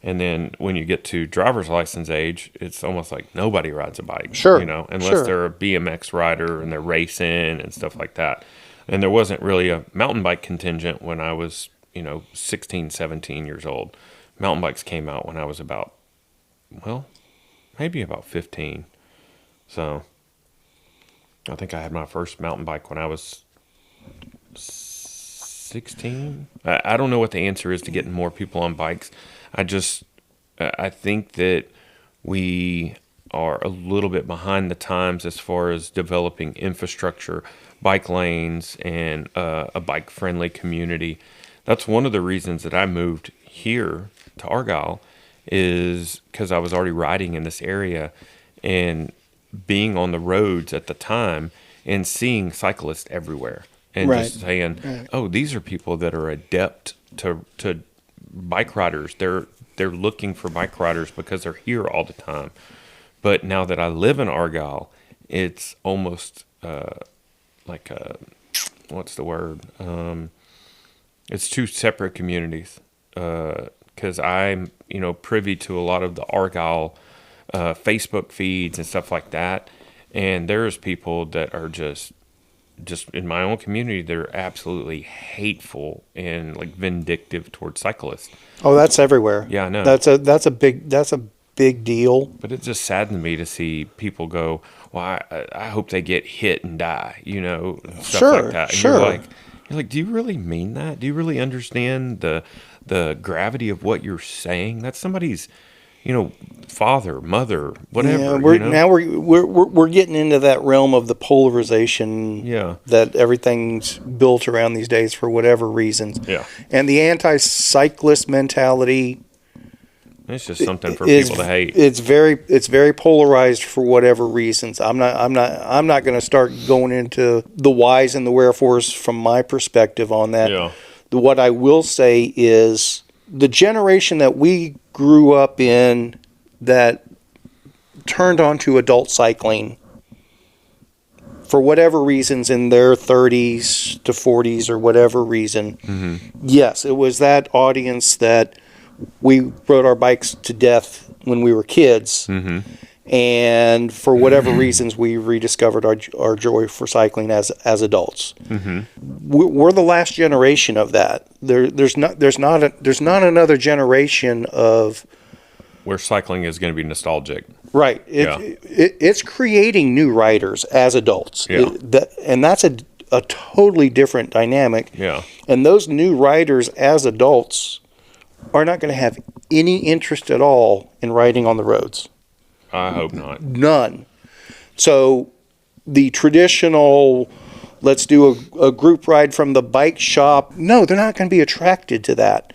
Speaker 2: And then when you get to driver's license age, it's almost like nobody rides a bike,
Speaker 1: Sure,
Speaker 2: you know, unless
Speaker 1: sure.
Speaker 2: they're a BMX rider and they're racing and stuff like that. And there wasn't really a mountain bike contingent when I was, you know, 16, 17 years old. Mountain bikes came out when I was about, well, maybe about 15. So I think I had my first mountain bike when I was 16. I don't know what the answer is to getting more people on bikes. I think that we are a little bit behind the times as far as developing infrastructure, bike lanes, and a bike-friendly community. That's one of the reasons that I moved here to Argyle, is because I was already riding in this area and being on the roads at the time and seeing cyclists everywhere and
Speaker 1: Right.
Speaker 2: just saying,
Speaker 1: Right.
Speaker 2: oh, these are people that are adept to bike riders. They're looking for bike riders because they're here all the time. But now that I live in Argyle, it's almost like a, what's the word? It's two separate communities. Because I'm, you know, privy to a lot of the Argyle Facebook feeds and stuff like that. And there's people that are just in my own community, they're absolutely hateful and like vindictive towards cyclists.
Speaker 1: Oh, that's everywhere.
Speaker 2: Yeah, I know.
Speaker 1: That's a big deal.
Speaker 2: But it just saddened me to see people go, well, I hope they get hit and die, you know, stuff
Speaker 1: Sure,
Speaker 2: like that. And
Speaker 1: sure.
Speaker 2: you're like, do you really mean that? Do you really understand the gravity of what you're saying? That's somebody's, you know, father, mother, whatever.
Speaker 1: Yeah, we're
Speaker 2: you know?
Speaker 1: now we're getting into that realm of the polarization.
Speaker 2: Yeah.
Speaker 1: That everything's built around these days for whatever reasons.
Speaker 2: Yeah.
Speaker 1: And the anti-cyclist mentality
Speaker 2: It's just something for
Speaker 1: is-
Speaker 2: people to hate.
Speaker 1: It's very polarized for whatever reasons. I'm not going to start going into the whys and the wherefores from my perspective on that.
Speaker 2: Yeah.
Speaker 1: What I will say is the generation that we grew up in that turned onto adult cycling for whatever reasons in their 30s to 40s or whatever reason.
Speaker 2: Mm-hmm.
Speaker 1: Yes, it was that audience that we rode our bikes to death when we were kids.
Speaker 2: Mm-hmm.
Speaker 1: And for whatever reasons, we rediscovered our joy for cycling as adults.
Speaker 2: Mm-hmm.
Speaker 1: We're the last generation of that. There's not another generation of
Speaker 2: Where cycling is going to be nostalgic.
Speaker 1: Right. It's creating new riders as adults.
Speaker 2: Yeah.
Speaker 1: And that's a totally different dynamic.
Speaker 2: Yeah.
Speaker 1: And those new riders as adults are not going to have any interest at all in riding on the roads.
Speaker 2: I hope not.
Speaker 1: None. So the traditional, let's do a group ride from the bike shop, no, they're not going to be attracted to that.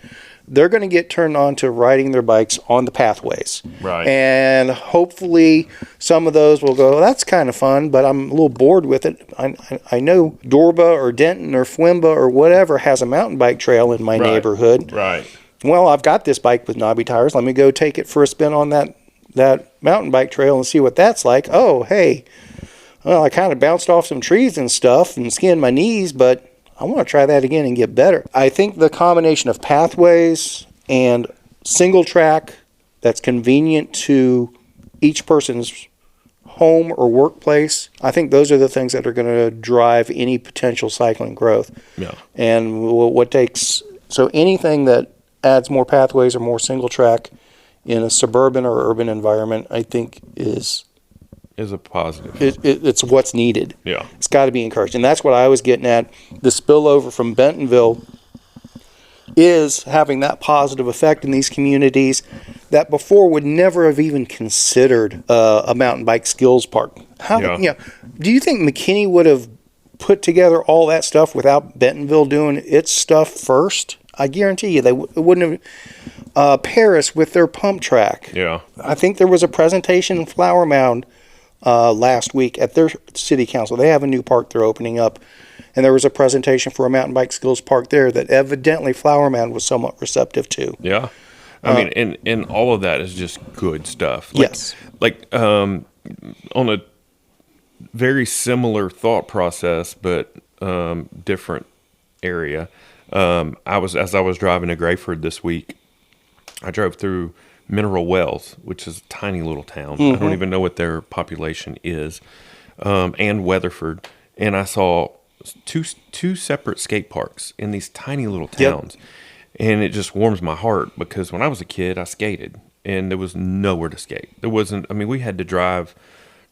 Speaker 1: They're going to get turned on to riding their bikes on the pathways.
Speaker 2: Right.
Speaker 1: And hopefully some of those will go, that's kind of fun, but I'm a little bored with it. I know Dorba or Denton or Fwimba or whatever has a mountain bike trail in my neighborhood.
Speaker 2: Right.
Speaker 1: Well, I've got this bike with knobby tires. Let me go take it for a spin on that mountain bike trail and see what that's like. Oh, hey, well, I kind of bounced off some trees and stuff and skinned my knees, but I want to try that again and get better. I think the combination of pathways and single track that's convenient to each person's home or workplace, I think those are the things that are going to drive any potential cycling growth.
Speaker 2: Yeah.
Speaker 1: And so anything that adds more pathways or more single track in a suburban or urban environment, I think is
Speaker 2: a positive.
Speaker 1: It's what's needed.
Speaker 2: Yeah.
Speaker 1: It's got to be encouraged. And that's what I was getting at. The spillover from Bentonville is having that positive effect in these communities that before would never have even considered a mountain bike skills park. Do you think McKinney would have put together all that stuff without Bentonville doing its stuff first? I guarantee you they wouldn't have. Paris with their pump track.
Speaker 2: Yeah.
Speaker 1: I think there was a presentation in Flower Mound last week at their city council. They have a new park they're opening up, and there was a presentation for a mountain bike skills park there that evidently Flower Mound was somewhat receptive to.
Speaker 2: Yeah. I mean, and all of that is just good stuff.
Speaker 1: Yes.
Speaker 2: On a very similar thought process, but different area. As I was driving to Grayford this week, I drove through Mineral Wells, which is a tiny little town. I don't even know what their population is, and Weatherford. And I saw two separate skate parks in these tiny little towns. Yep. And it just warms my heart because when I was a kid, I skated and there was nowhere to skate. There wasn't, I mean, we had to drive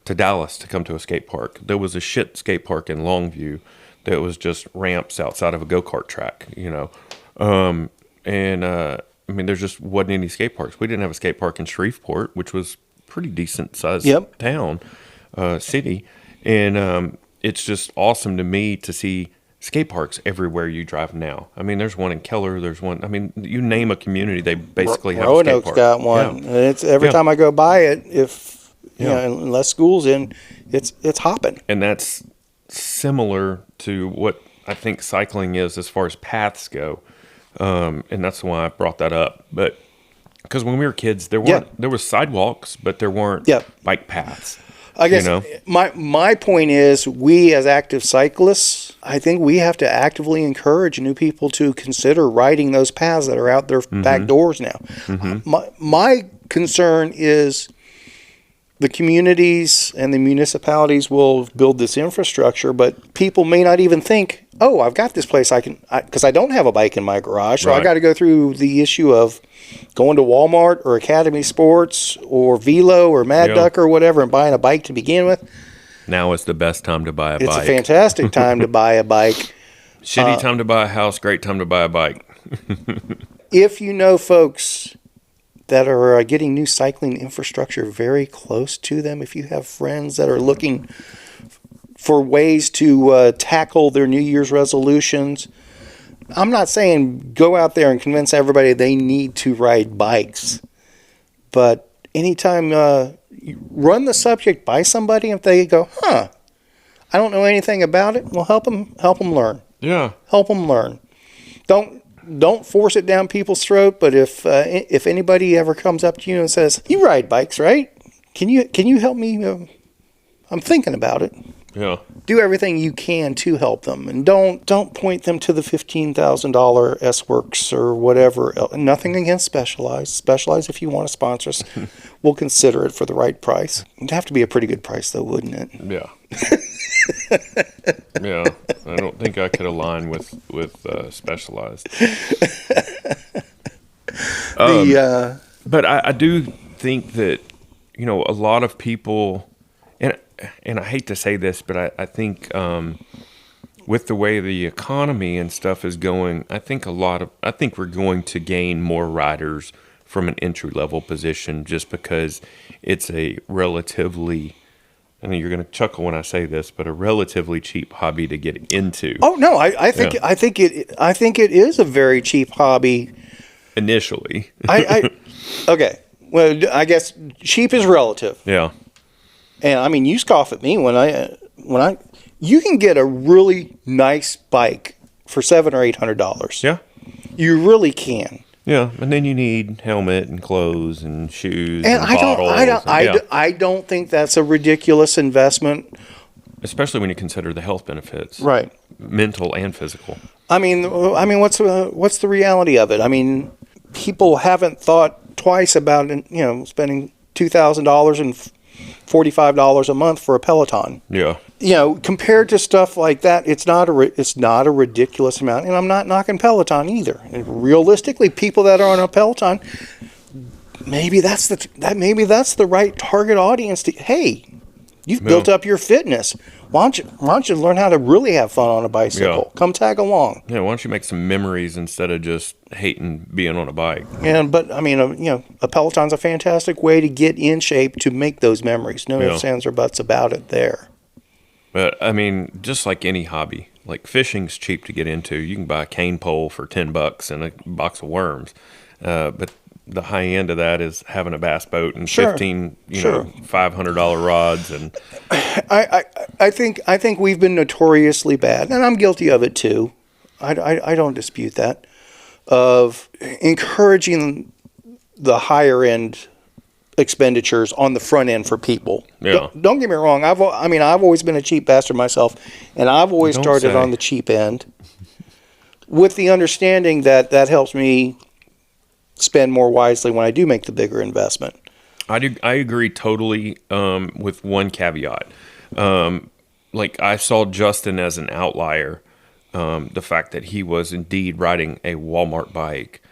Speaker 2: to Dallas to come to a skate park. There was a shit skate park in Longview that was just ramps outside of a go-kart track, you know. I mean, there just wasn't any skate parks. We didn't have a skate park in Shreveport, which was pretty decent sized town, city. And it's just awesome to me to see skate parks everywhere you drive now. I mean, there's one in Keller. There's one. I mean, you name a community, they basically have a skate
Speaker 1: Roanoke's
Speaker 2: park.
Speaker 1: got one.
Speaker 2: Yeah.
Speaker 1: It's every time I go by it, if you know, unless school's in, it's hopping.
Speaker 2: And that's similar to what I think cycling is as far as paths go. And that's why I brought that up. But because when we were kids, there was sidewalks, but there weren't bike paths.
Speaker 1: I guess my point is, we as active cyclists, I think we have to actively encourage new people to consider riding those paths that are out their back doors now. My concern is the communities and the municipalities will build this infrastructure, but people may not even think, oh, I've got this place because I don't have a bike in my garage, so I got to go through the issue of going to Walmart or Academy Sports or Velo or Mad Duck or whatever and buying a bike to begin with.
Speaker 2: Now is the best time to buy a bike.
Speaker 1: It's a fantastic time to buy a bike.
Speaker 2: Shitty time to buy a house, great time to buy a bike.
Speaker 1: If you know folks that are getting new cycling infrastructure very close to them, if you have friends that are looking for ways to tackle their New Year's resolutions, I'm not saying go out there and convince everybody they need to ride bikes, but anytime you run the subject by somebody, if they go, I don't know anything about it, well, help them learn.
Speaker 2: Yeah.
Speaker 1: Help them learn. Don't force it down people's throat, but if anybody ever comes up to you and says, you ride bikes, right? Can you help me? I'm thinking about it.
Speaker 2: Yeah.
Speaker 1: Do everything you can to help them, and don't point them to the $15,000 S-Works or whatever. Nothing against Specialized. Specialized, if you want to sponsor us, we'll consider it for the right price. It'd have to be a pretty good price, though, wouldn't it?
Speaker 2: Yeah. Yeah. I don't think I could align with Specialized. But I do think that, a lot of people, and I hate to say this, but I think with the way the economy and stuff is going, I think we're going to gain more riders from an entry level position just because it's a relatively, I mean, you're going to chuckle when I say this, but a relatively cheap hobby to get into.
Speaker 1: Oh no, I think it is a very cheap hobby
Speaker 2: Initially.
Speaker 1: Okay. Well, I guess cheap is relative.
Speaker 2: Yeah.
Speaker 1: And I mean, you scoff at me when you can get a really nice bike for $700 or $800.
Speaker 2: Yeah.
Speaker 1: You really can.
Speaker 2: Yeah, and then you need helmet and clothes and shoes
Speaker 1: And
Speaker 2: bottles.
Speaker 1: I don't think that's a ridiculous investment.
Speaker 2: Especially when you consider the health benefits,
Speaker 1: Right.
Speaker 2: mental and physical.
Speaker 1: I mean, what's the reality of it? I mean, people haven't thought twice about spending $2,000 and $45 a month for a Peloton.
Speaker 2: Yeah.
Speaker 1: Compared to stuff like that, it's not a ridiculous amount. And I'm not knocking Peloton either. And realistically, people that are on a Peloton, maybe that's the right target audience. Hey, you've built up your fitness. Why don't you learn how to really have fun on a bicycle?
Speaker 2: Yeah.
Speaker 1: Come tag along.
Speaker 2: Yeah, why don't you make some memories instead of just hating being on a bike?
Speaker 1: But I mean, a Peloton's a fantastic way to get in shape to make those memories. No ifs, ands, or buts about it there.
Speaker 2: But I mean, just like any hobby, like fishing's cheap to get into. You can buy a cane pole for $10 and a box of worms. But the high end of that is having a bass boat and 15, $500 rods. And
Speaker 1: I think we've been notoriously bad, and I'm guilty of it too. I don't dispute that, of encouraging the higher end expenditures on the front end for people.
Speaker 2: Yeah.
Speaker 1: Don't get me wrong. I've always been a cheap bastard myself, and I've always started on the cheap end, with the understanding that helps me spend more wisely when I do make the bigger investment.
Speaker 2: I agree totally, with one caveat. Like I saw Justin as an outlier, the fact that he was indeed riding a Walmart bike,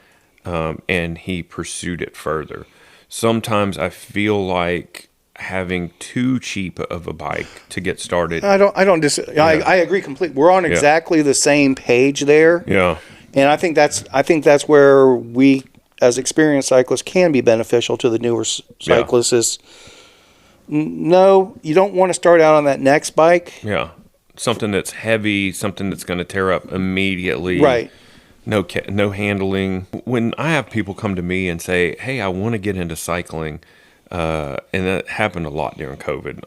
Speaker 2: and he pursued it further. Sometimes I feel like having too cheap of a bike to get started.
Speaker 1: I agree completely. We're on exactly the same page there.
Speaker 2: Yeah.
Speaker 1: And I think that's where we, as experienced cyclists, can be beneficial to the newer cyclists. Is no, you don't want to start out on that next bike.
Speaker 2: Yeah. Something that's heavy, something that's going to tear up immediately.
Speaker 1: Right.
Speaker 2: No handling. When I have people come to me and say, "Hey, I want to get into cycling," and that happened a lot during COVID.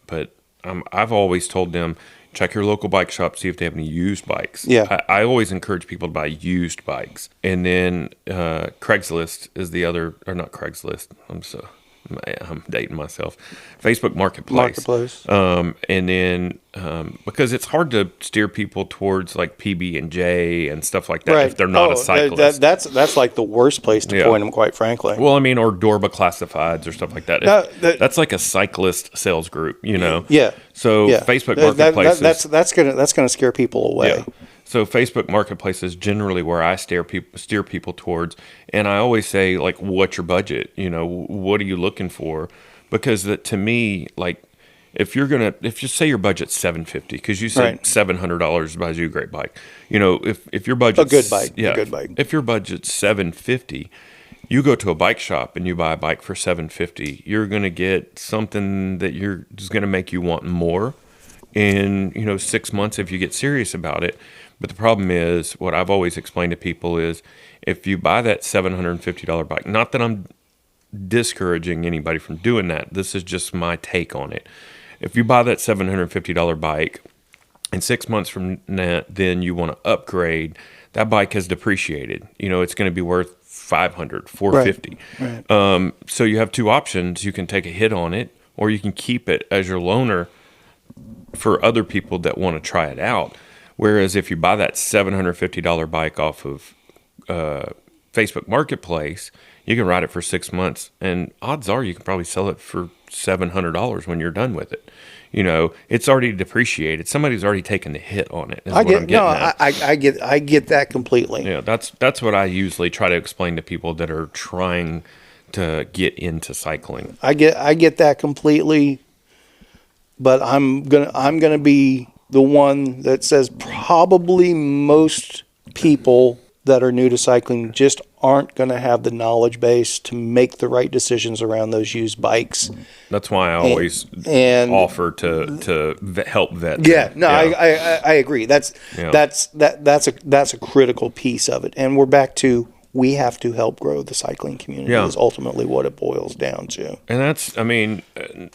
Speaker 2: But I've always told them, check your local bike shop, see if they have any used bikes.
Speaker 1: Yeah.
Speaker 2: I always encourage people to buy used bikes. And then Craigslist is the other, or not Craigslist. I'm dating myself. Facebook Marketplace. And then because it's hard to steer people towards like PB&J and stuff like that if they're not a cyclist.
Speaker 1: That's like the worst place to point them, quite frankly.
Speaker 2: Well, I mean, or Dorba Classifieds or stuff like that. That's like a cyclist sales group,
Speaker 1: Yeah.
Speaker 2: So Facebook Marketplace
Speaker 1: that's gonna scare people away.
Speaker 2: Yeah. So Facebook Marketplace is generally where I steer people towards, and I always say, like, what's your budget? What are you looking for? Because to me, like, if you say your budget's $750, because you said $700 buys you a great bike, if your budget's
Speaker 1: a good bike,
Speaker 2: if your budget's $750, you go to a bike shop and you buy a bike for $750, you're gonna get something that is gonna make you want more in 6 months if you get serious about it. But the problem is, what I've always explained to people is, if you buy that $750 bike, not that I'm discouraging anybody from doing that, this is just my take on it. If you buy that $750 bike, and 6 months from that, then you want to upgrade, that bike has depreciated. It's going to be worth $500, $450. Right. So you have two options. You can take a hit on it, or you can keep it as your loaner for other people that want to try it out. Whereas if you buy that $750 bike off of Facebook Marketplace, you can ride it for 6 months, and odds are you can probably sell it for $700 when you're done with it. It's already depreciated. Somebody's already taken the hit on it.
Speaker 1: I get that completely.
Speaker 2: Yeah, that's what I usually try to explain to people that are trying to get into cycling.
Speaker 1: I get that completely, but I'm gonna be the one that says probably most people that are new to cycling just aren't going to have the knowledge base to make the right decisions around those used bikes.
Speaker 2: That's why I always offer to help vet.
Speaker 1: Yeah, no, yeah. I agree. That's a critical piece of it, and we're back to we have to help grow the cycling community. Is ultimately what it boils down to.
Speaker 2: And that's, I mean,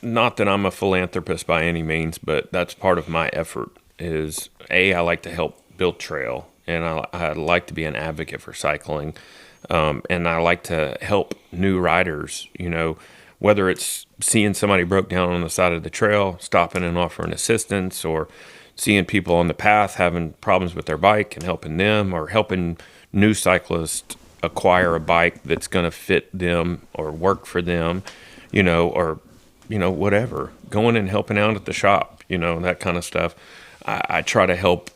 Speaker 2: not that I'm a philanthropist by any means, but that's part of my effort. Is I like to help build trail. And I like to be an advocate for cycling, and I like to help new riders, whether it's seeing somebody broke down on the side of the trail, stopping and offering assistance, or seeing people on the path having problems with their bike and helping them, or helping new cyclists acquire a bike that's going to fit them or work for them, or whatever. Going and helping out at the shop, that kind of stuff. I try to help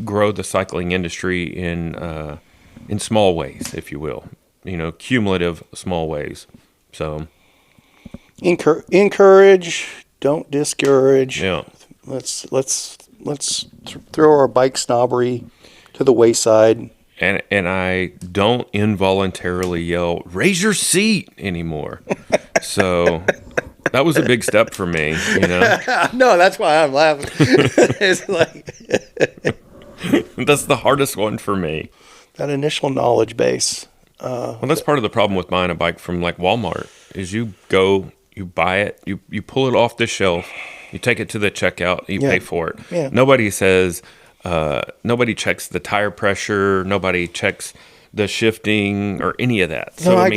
Speaker 2: grow the cycling industry in small ways, if you will, cumulative small ways. So
Speaker 1: encourage, don't discourage.
Speaker 2: Yeah.
Speaker 1: Let's throw our bike snobbery to the wayside.
Speaker 2: And I don't involuntarily yell, "Raise your seat" anymore. So that was a big step for me,
Speaker 1: No, that's why I'm laughing. It's like
Speaker 2: that's the hardest one for me.
Speaker 1: That initial knowledge base.
Speaker 2: Well, that's part of the problem with buying a bike from like Walmart is you go, you buy it, you pull it off the shelf, you take it to the checkout, you pay for it.
Speaker 1: Yeah.
Speaker 2: Nobody says, nobody checks the tire pressure, nobody checks the shifting or any of that. So
Speaker 1: no, I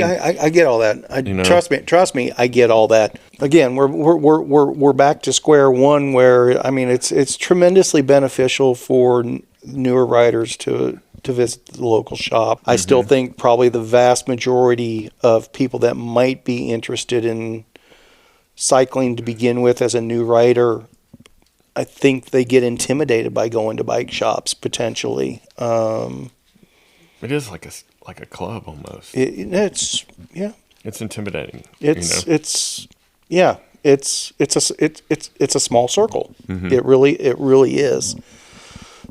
Speaker 1: get all that. Trust me, I get all that. Again, we're back to square one where it's tremendously beneficial for newer riders to visit the local shop. I still think probably the vast majority of people that might be interested in cycling to begin with as a new rider, I think they get intimidated by going to bike shops potentially.
Speaker 2: It is like a club almost.
Speaker 1: It's
Speaker 2: intimidating.
Speaker 1: It's a small circle.
Speaker 2: Mm-hmm.
Speaker 1: It really is.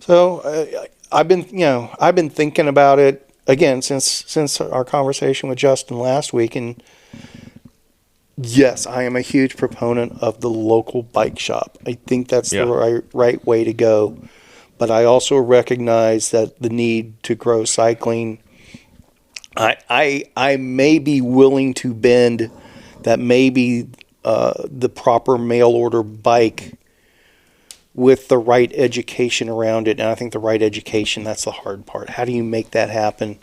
Speaker 1: So I've been thinking about it again since our conversation with Justin last week, and yes, I am a huge proponent of the local bike shop. I think that's the right way to go. But I also recognize that the need to grow cycling. I may be willing to bend that maybe the proper mail order bike with the right education around it. And I think the right education, that's the hard part. How do you make that happen?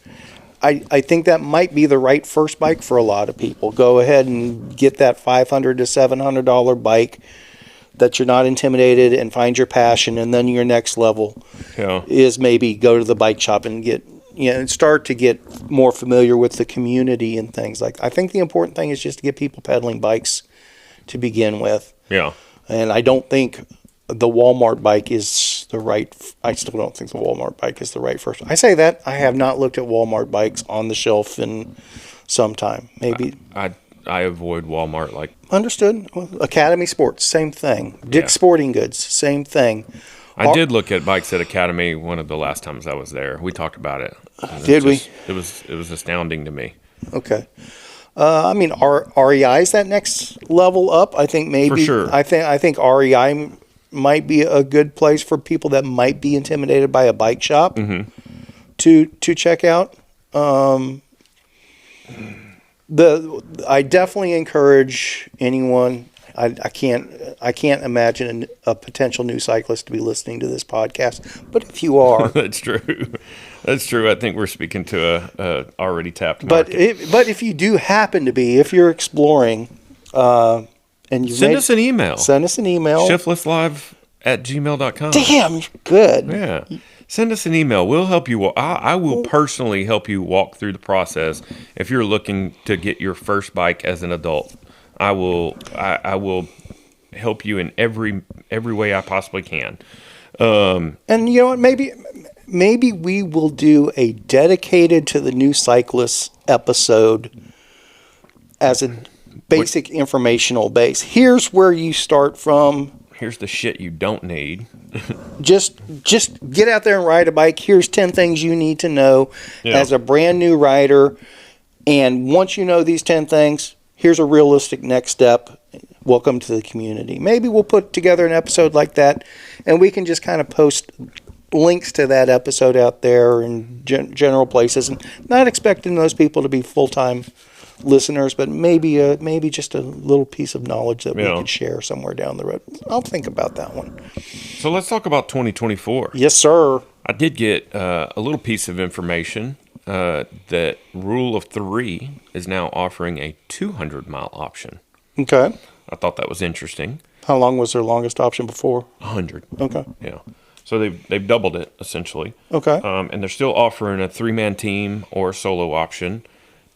Speaker 1: I think that might be the right first bike for a lot of people. Go ahead and get that $500 to $700 bike that you're not intimidated, and find your passion. And then your next level is maybe go to the bike shop and start to get more familiar with the community and things like that. I think the important thing is just to get people pedaling bikes to begin with.
Speaker 2: Yeah.
Speaker 1: And I don't think the Walmart bike is the right. I still don't think the Walmart bike is the right first. I say that I have not looked at Walmart bikes on the shelf in some time. Maybe
Speaker 2: I avoid Walmart like.
Speaker 1: Understood. Academy Sports, same thing. Dick's Sporting Goods, same thing.
Speaker 2: I did look at bikes at Academy one of the last times I was there. We talked about it.
Speaker 1: Did we?
Speaker 2: It was astounding to me.
Speaker 1: Okay. REI is that next level up. I think maybe.
Speaker 2: For sure.
Speaker 1: I think REI might be a good place for people that might be intimidated by a bike shop to check out. I definitely encourage anyone. I can't imagine a potential new cyclist to be listening to this podcast. But if you are,
Speaker 2: that's true. That's true. I think we're speaking to a already tapped market.
Speaker 1: But if you do happen to be, if you're exploring, and you
Speaker 2: send us an email.
Speaker 1: shiftlesslive@gmail.com. Damn, good.
Speaker 2: Yeah. Send us an email. We'll help you. I will personally help you walk through the process. If you're looking to get your first bike as an adult, I will help you in every way I possibly can.
Speaker 1: And you know what? Maybe we will do a dedicated to the new cyclists episode as a basic informational base. Here's where you start from.
Speaker 2: Here's the shit you don't need.
Speaker 1: Just get out there and ride a bike. Here's 10 things you need to know as a brand new rider. And once you know these 10 things, here's a realistic next step. Welcome to the community. Maybe we'll put together an episode like that, and we can just kind of post links to that episode out there in general places, and not expecting those people to be full-time listeners, but maybe just a little piece of knowledge that we could share somewhere down the road. I'll think about that one.
Speaker 2: So let's talk about 2024.
Speaker 1: Yes, sir.
Speaker 2: I did get a little piece of information that Rule of 3 is now offering a 200-mile option.
Speaker 1: Okay.
Speaker 2: I thought that was interesting.
Speaker 1: How long was their longest option before?
Speaker 2: 100.
Speaker 1: Okay.
Speaker 2: Yeah. So they've doubled it, essentially.
Speaker 1: Okay.
Speaker 2: And they're still offering a 3-man team or a solo option.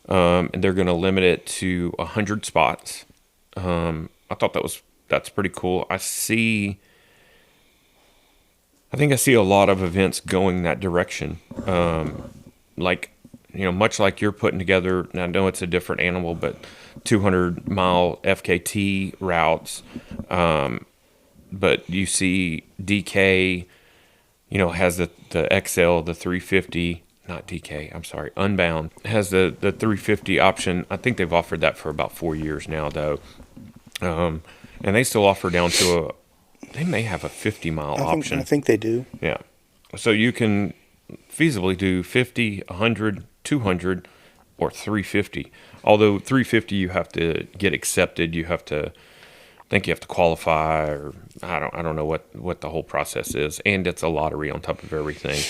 Speaker 2: And they're going to limit it to 100 spots. I thought that's pretty cool. I think I see a lot of events going that direction. Much like you're putting together, and I know it's a different animal, but 200-mile FKT routes. But you see DK, has the XL, the 350, not DK, I'm sorry, Unbound, has the 350 option. I think they've offered that for about 4 years now, though. And they still offer down to they may have a 50-mile option.
Speaker 1: I think they do.
Speaker 2: Yeah. So you can feasibly do 50, 100, 200, or 350. Although 350 you have to get accepted, you have to qualify, or I don't know what the whole process is, and it's a lottery on top of everything.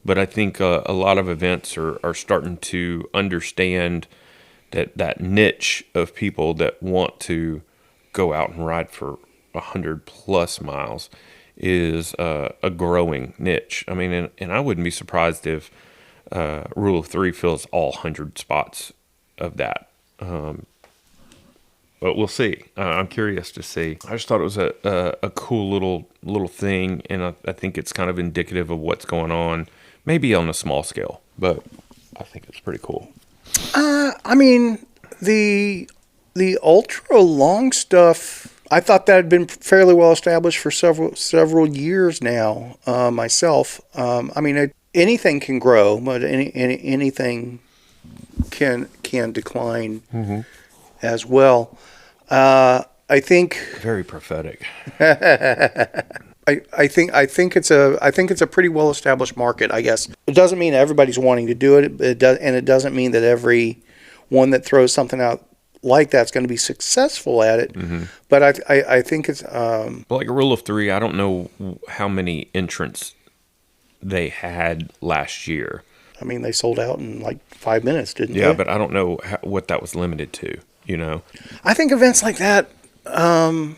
Speaker 2: But I think a lot of events are starting to understand that niche of people that want to go out and ride for 100 plus miles is a growing niche. I mean, and I wouldn't be surprised if Rule of 3 fills all 100 spots of that. But we'll see. I'm curious to see. I just thought it was a cool little thing, and I think it's kind of indicative of what's going on, maybe on a small scale, but I think it's pretty cool.
Speaker 1: I mean, the ultra long stuff, I thought that had been fairly well established for several years now. Myself, I mean, anything can grow, but anything can decline as well. I think
Speaker 2: very prophetic.
Speaker 1: I think it's a pretty well established market. I guess it doesn't mean everybody's wanting to do it. It doesn't mean that every one that throws something out like that's going to be successful at it. Mm-hmm. But I think it's
Speaker 2: like a Rule of 3. I don't know how many entrants they had last year.
Speaker 1: I mean, they sold out in like 5 minutes, didn't they?
Speaker 2: Yeah, but I don't know what that was limited to.
Speaker 1: I think events like that.
Speaker 2: And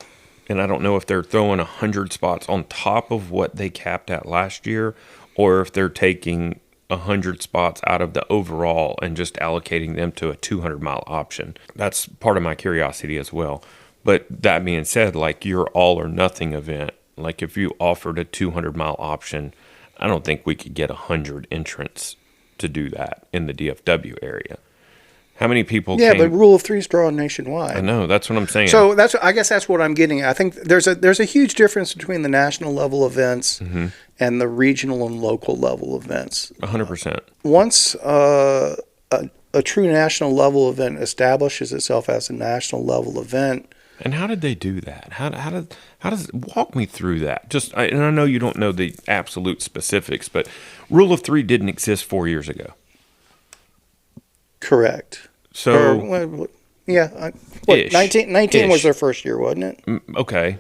Speaker 2: I don't know if they're throwing 100 spots on top of what they capped at last year, or if they're taking 100 spots out of the overall and just allocating them to a 200-mile option. That's part of my curiosity as well. But that being said, like your all or nothing event, like if you offered a 200-mile option, I don't think we could get 100 entrants to do that in the DFW area. How many people
Speaker 1: Yeah,
Speaker 2: came?
Speaker 1: but Rule of 3 is drawn nationwide.
Speaker 2: I know, that's what I'm saying.
Speaker 1: So I guess that's what I'm getting at. I think there's a huge difference between the national level events and the regional and local level events.
Speaker 2: 100%.
Speaker 1: Once a true national level event establishes itself as a national level event.
Speaker 2: And how did they do that? How does walk me through that? And I know you don't know the absolute specifics, but Rule of 3 didn't exist 4 years ago.
Speaker 1: Correct.
Speaker 2: So,
Speaker 1: yeah. 19 was their first year, wasn't it?
Speaker 2: Okay.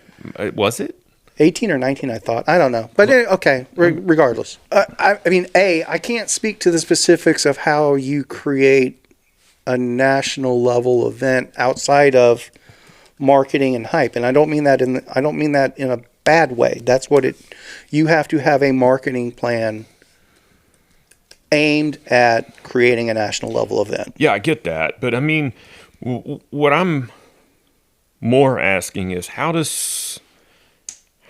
Speaker 2: Was it?
Speaker 1: 18 or 19, I thought. I don't know. But okay, regardless. I mean, I can't speak to the specifics of how you create a national level event outside of marketing and hype. And I don't mean that in a bad way. That's what you have to have a marketing plan aimed at creating a national level event.
Speaker 2: Yeah, I get that. But I mean, what I'm more asking is how does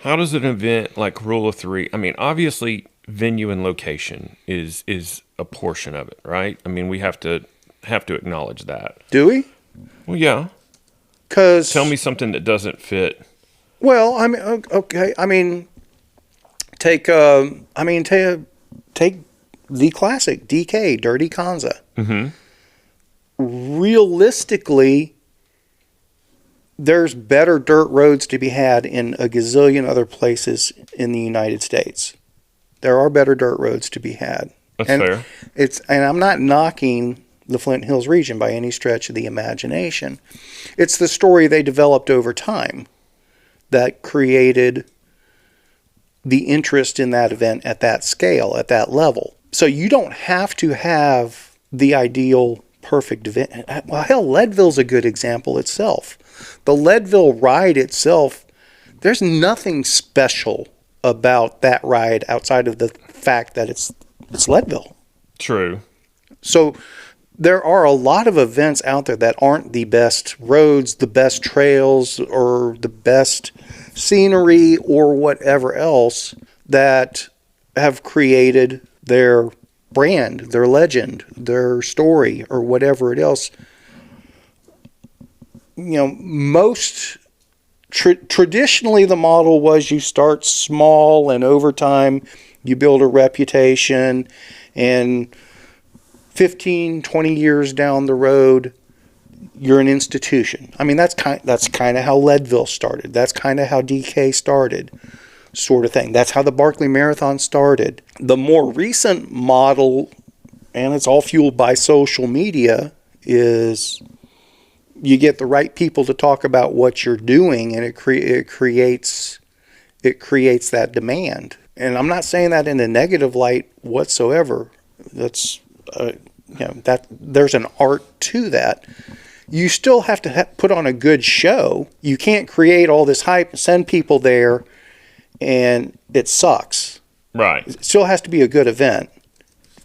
Speaker 2: an event like Rule of 3, I mean, obviously venue and location is a portion of it, right? I mean, we have to acknowledge that.
Speaker 1: Do we?
Speaker 2: Well, yeah.
Speaker 1: Because
Speaker 2: Tell me something that doesn't fit.
Speaker 1: well, I mean, okay, I mean, take take the classic DK, Dirty Kanza.
Speaker 2: Mm-hmm.
Speaker 1: Realistically, there's better dirt roads to be had in a gazillion other places in the United States. There are better dirt roads to be had.
Speaker 2: That's
Speaker 1: and
Speaker 2: fair.
Speaker 1: And I'm not knocking the Flint Hills region by any stretch of the imagination. It's the story they developed over time that created the interest in that event at that scale, at that level. So you don't have to have the ideal perfect event. Well, hell, Leadville's a good example itself. The Leadville ride itself, there's nothing special about that ride outside of the fact that it's Leadville.
Speaker 2: True.
Speaker 1: So there are a lot of events out there that aren't the best roads, the best trails, or the best scenery, or whatever else that have created their brand, their legend, their story, or whatever it else. You know, most traditionally the model was you start small and over time you build a reputation, and 15, 20 years down the road, you're an institution. I mean, that's kind of how Leadville started. That's kind of how DK started, sort of thing. That's how the Barkley Marathon started. The more recent model, and it's all fueled by social media, is you get the right people to talk about what you're doing, and it creates that demand. And I'm not saying that in a negative light whatsoever. That's that there's an art to that. You still have to put on a good show. You can't create all this hype, send people there, and it sucks.
Speaker 2: Right.
Speaker 1: It still has to be a good event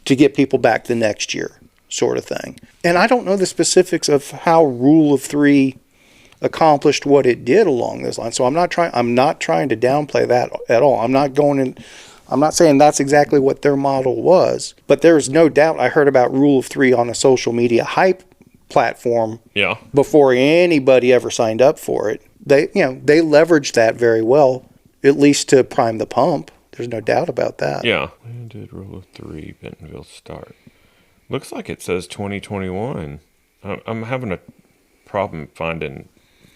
Speaker 1: to get people back the next year, sort of thing. And I don't know the specifics of how Rule of Three accomplished what it did along those lines. So I'm not trying to downplay that at all. I'm not saying that's exactly what their model was, but there's no doubt I heard about Rule of Three on a social media hype platform before anybody ever signed up for it. They leveraged that very well, at least to prime the pump. There's no doubt about that.
Speaker 2: Yeah. When did Rule of Three Bentonville start? Looks like it says 2021. I'm having a problem finding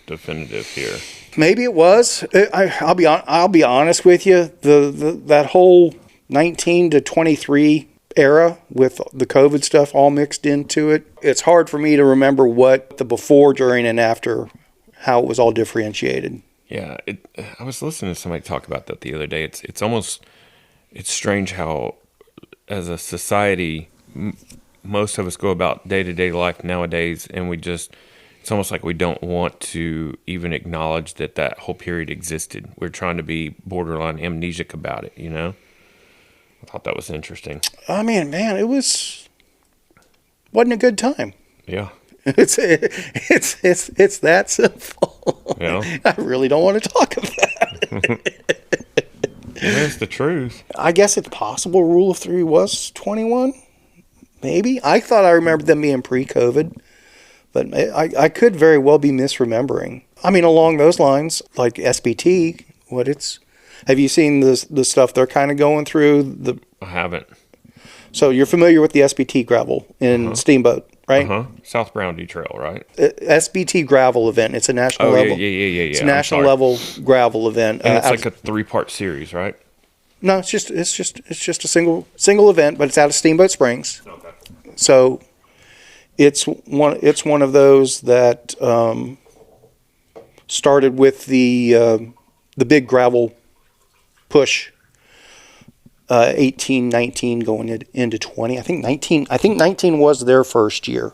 Speaker 2: definitive here.
Speaker 1: Maybe it was. I'll be honest with you. That whole 19 to 23 era with the COVID stuff all mixed into it. It's hard for me to remember what the before, during, and after, how it was all differentiated.
Speaker 2: Yeah, I was listening to somebody talk about that the other day. It's strange how, as a society, most of us go about day-to-day life nowadays, and it's almost like we don't want to even acknowledge that whole period existed. We're trying to be borderline amnesic about it, you know? I thought that was interesting. I
Speaker 1: mean, man, wasn't a good time.
Speaker 2: Yeah.
Speaker 1: It's that simple.
Speaker 2: Yeah.
Speaker 1: I really don't want to talk about it.
Speaker 2: That's the truth.
Speaker 1: I guess it's possible Rule of Three was 21. Maybe. I thought I remembered them being pre-COVID, but I could very well be misremembering. I mean, along those lines, like SBT, have you seen the stuff they're kind of going through?
Speaker 2: I haven't.
Speaker 1: So you're familiar with the SBT gravel in Steamboat, right?
Speaker 2: South Browndy Trail, right?
Speaker 1: SBT gravel event. It's a national level.
Speaker 2: Yeah.
Speaker 1: It's a national level gravel event.
Speaker 2: And it's like a 3-part series, right?
Speaker 1: No, it's just a single event, but it's out of Steamboat Springs.
Speaker 2: Okay.
Speaker 1: So it's one of those that started with the big gravel push, 18, 19 going into 20. I think 19 was their first year,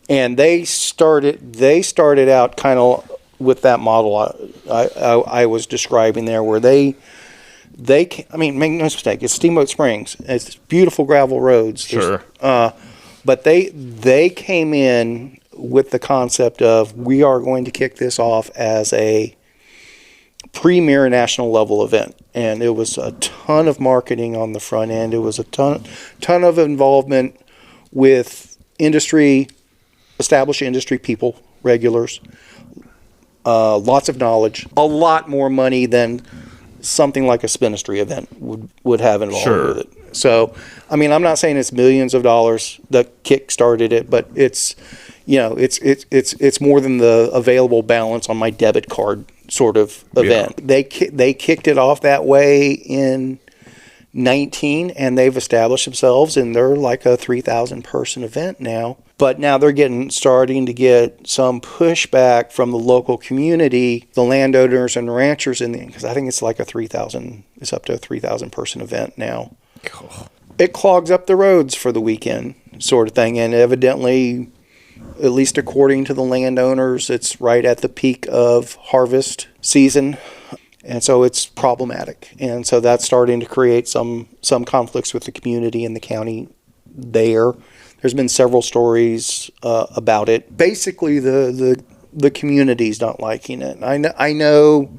Speaker 1: and they started out kind of with that model I was describing there, where I mean, make no mistake, it's Steamboat Springs. It's beautiful gravel roads.
Speaker 2: Sure.
Speaker 1: But they came in with the concept of, we are going to kick this off as a premier national level event. And it was a ton of marketing on the front end. It was a ton of involvement with industry, established industry people, regulars, lots of knowledge, a lot more money than something like a Spinistry event would have involved
Speaker 2: Sure.
Speaker 1: with it. So, I mean, I'm not saying it's millions of dollars that kick-started it, but it's, it's more than the available balance on my debit card sort of event.
Speaker 2: Yeah.
Speaker 1: They kicked it off that way in 19, and they've established themselves, and they're like a 3,000 person event now. But now they're starting to get some pushback from the local community, the landowners and ranchers, because I think it's like it's up to a 3,000 person event now.
Speaker 2: Cool.
Speaker 1: It clogs up the roads for the weekend, sort of thing, and evidently, at least according to the landowners, it's right at the peak of harvest season. And so it's problematic. And so that's starting to create some conflicts with the community and the county there. There's been several stories about it. Basically, the community's not liking it. I know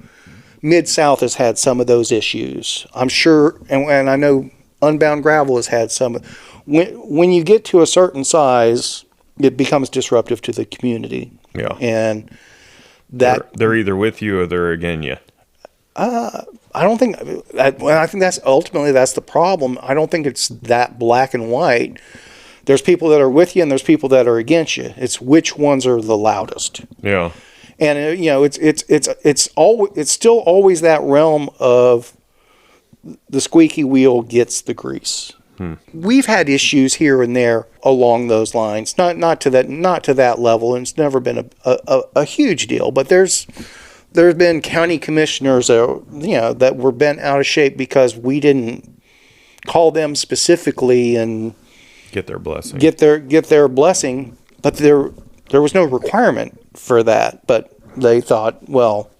Speaker 1: Mid-South has had some of those issues. I'm sure, and I know Unbound Gravel has had some. When you get to a certain size, it becomes disruptive to the community.
Speaker 2: Yeah.
Speaker 1: And that
Speaker 2: they're either with you or they're against you.
Speaker 1: I don't think. I think that's ultimately the problem. I don't think it's that black and white. There's people that are with you and there's people that are against you. It's which ones are the loudest.
Speaker 2: Yeah.
Speaker 1: And it's still always that realm of the squeaky wheel gets the grease. We've had issues here and there along those lines. Not to that level, and it's never been a huge deal. But there's been county commissioners that were bent out of shape because we didn't call them specifically and
Speaker 2: Get their blessing.
Speaker 1: Get their blessing, but there was no requirement for that. But they thought, well,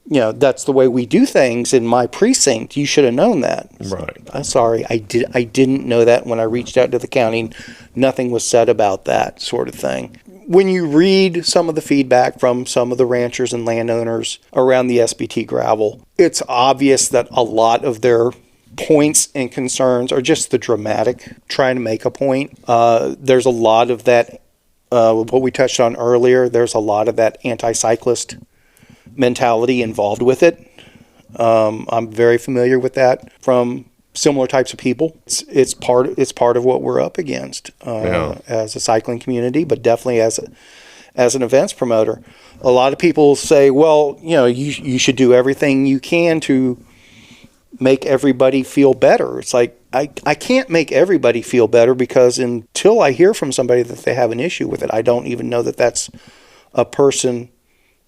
Speaker 1: that's the way we do things in my precinct. You should have known that.
Speaker 2: Right.
Speaker 1: I'm sorry, I didn't know that when I reached out to the county. Nothing was said about that sort of thing. When you read some of the feedback from some of the ranchers and landowners around the SBT gravel, it's obvious that a lot of their points and concerns are just the dramatic, trying to make a point. There's a lot of that, what we touched on earlier, there's a lot of that anti-cyclist mentality involved with it. I'm very familiar with that from similar types of people. It's part of what we're up against as a cycling community, but definitely as an events promoter. A lot of people say, well, you should do everything you can to make everybody feel better. It's like, I can't make everybody feel better because until I hear from somebody that they have an issue with it, I don't even know that that's a person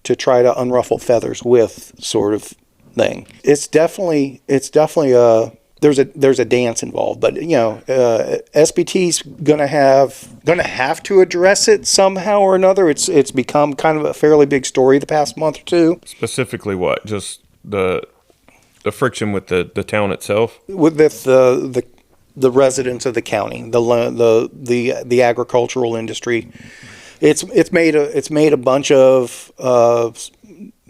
Speaker 1: to try to unruffle feathers with, sort of thing. It's definitely there's a dance involved, but SBT's gonna have to address it somehow or another. It's become kind of a fairly big story the past month or two.
Speaker 2: Specifically, what? Just the friction with the town itself?
Speaker 1: With the residents of the county, the agricultural industry. It's made a bunch of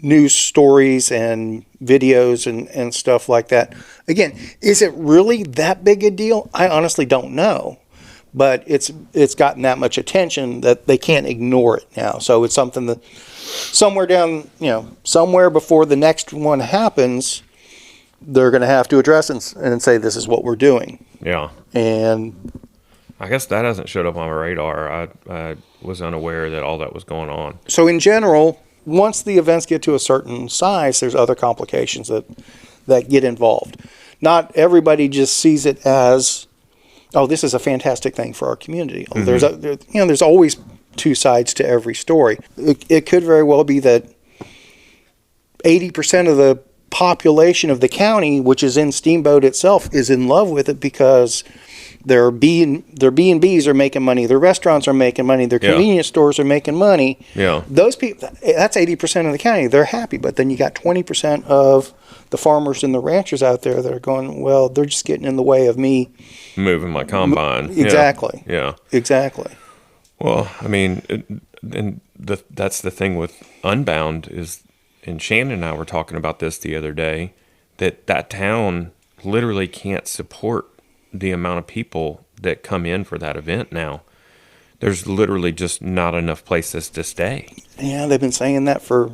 Speaker 1: news stories and videos and stuff like that. Again, is it really that big a deal? I honestly don't know, but it's gotten that much attention that they can't ignore it now. So it's something that somewhere before the next one happens, they're going to have to address and say, this is what we're doing.
Speaker 2: Yeah.
Speaker 1: And
Speaker 2: I guess that hasn't showed up on my radar. I was unaware that all that was going on.
Speaker 1: So in general, once the events get to a certain size, there's other complications that get involved. Not everybody just sees it as, oh, this is a fantastic thing for our community. Mm-hmm. There's always two sides to every story. It could very well be that 80% of the population of the county, which is in Steamboat itself, is in love with it because their B&Bs are making money, their restaurants are making money, their convenience stores are making money.
Speaker 2: Yeah.
Speaker 1: Those people, that's 80% of the county. They're happy, but then you got 20% of the farmers and the ranchers out there that are going, well, they're just getting in the way of me
Speaker 2: moving my combine.
Speaker 1: Exactly.
Speaker 2: Yeah.
Speaker 1: Exactly.
Speaker 2: Well, I mean, that's the thing with Unbound is, and Shannon and I were talking about this the other day, that town literally can't support the amount of people that come in for that event now. there's literally just not enough places to stay.
Speaker 1: Yeah, they've been saying that for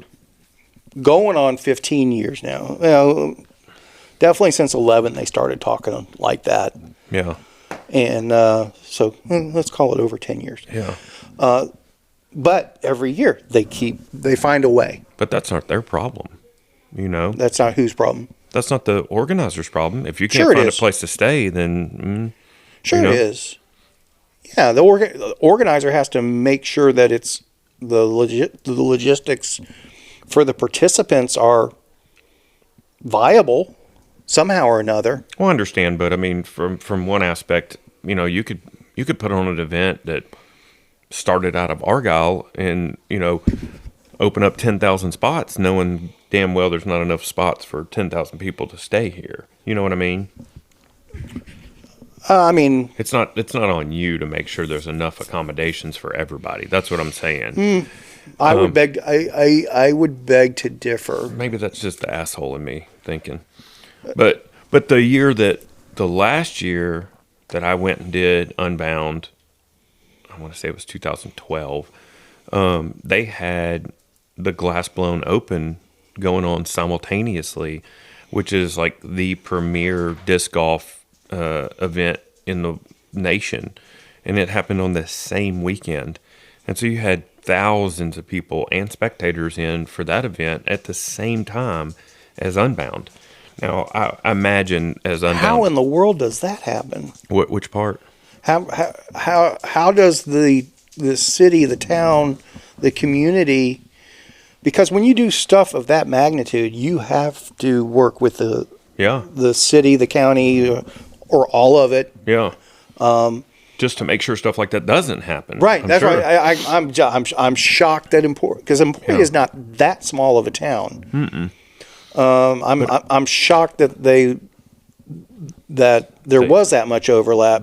Speaker 1: going on 15 years now. Definitely since 11 they started talking like that.
Speaker 2: Yeah.
Speaker 1: And so let's call it over 10 years.
Speaker 2: Yeah.
Speaker 1: But every year they find a way.
Speaker 2: But that's not their problem,
Speaker 1: That's not whose problem.
Speaker 2: That's not the organizer's problem. If you can't
Speaker 1: Sure it
Speaker 2: find a
Speaker 1: is.
Speaker 2: place to stay, then
Speaker 1: Sure it is. Yeah, the organizer has to make sure that it's the logistics for the participants are viable somehow or another.
Speaker 2: Well, I understand, but I mean, from one aspect, you could put on an event that started out of Argyle and open up 10,000 spots, knowing damn well there's not enough spots for 10,000 people to stay here. You know what I mean?
Speaker 1: I mean,
Speaker 2: it's not on you to make sure there's enough accommodations for everybody. That's what I'm saying.
Speaker 1: I would beg to differ.
Speaker 2: Maybe that's just the asshole in me thinking. But the last year that I went and did Unbound, I want to say it was 2012. They had the Glass Blown Open going on simultaneously, which is like the premier disc golf event in the nation, and it happened on the same weekend. And so you had thousands of people and spectators in for that event at the same time as Unbound. Now, I imagine as Unbound.
Speaker 1: How in the world does that happen?
Speaker 2: Which part?
Speaker 1: How does the city, the town, the community? Because when you do stuff of that magnitude, you have to work with the city, the county, or all of it.
Speaker 2: Yeah. Just to make sure stuff like that doesn't happen.
Speaker 1: Right. That's
Speaker 2: sure.
Speaker 1: right. I'm shocked that Emporia, because Emporia is not that small of a town. I'm shocked that there was that much overlap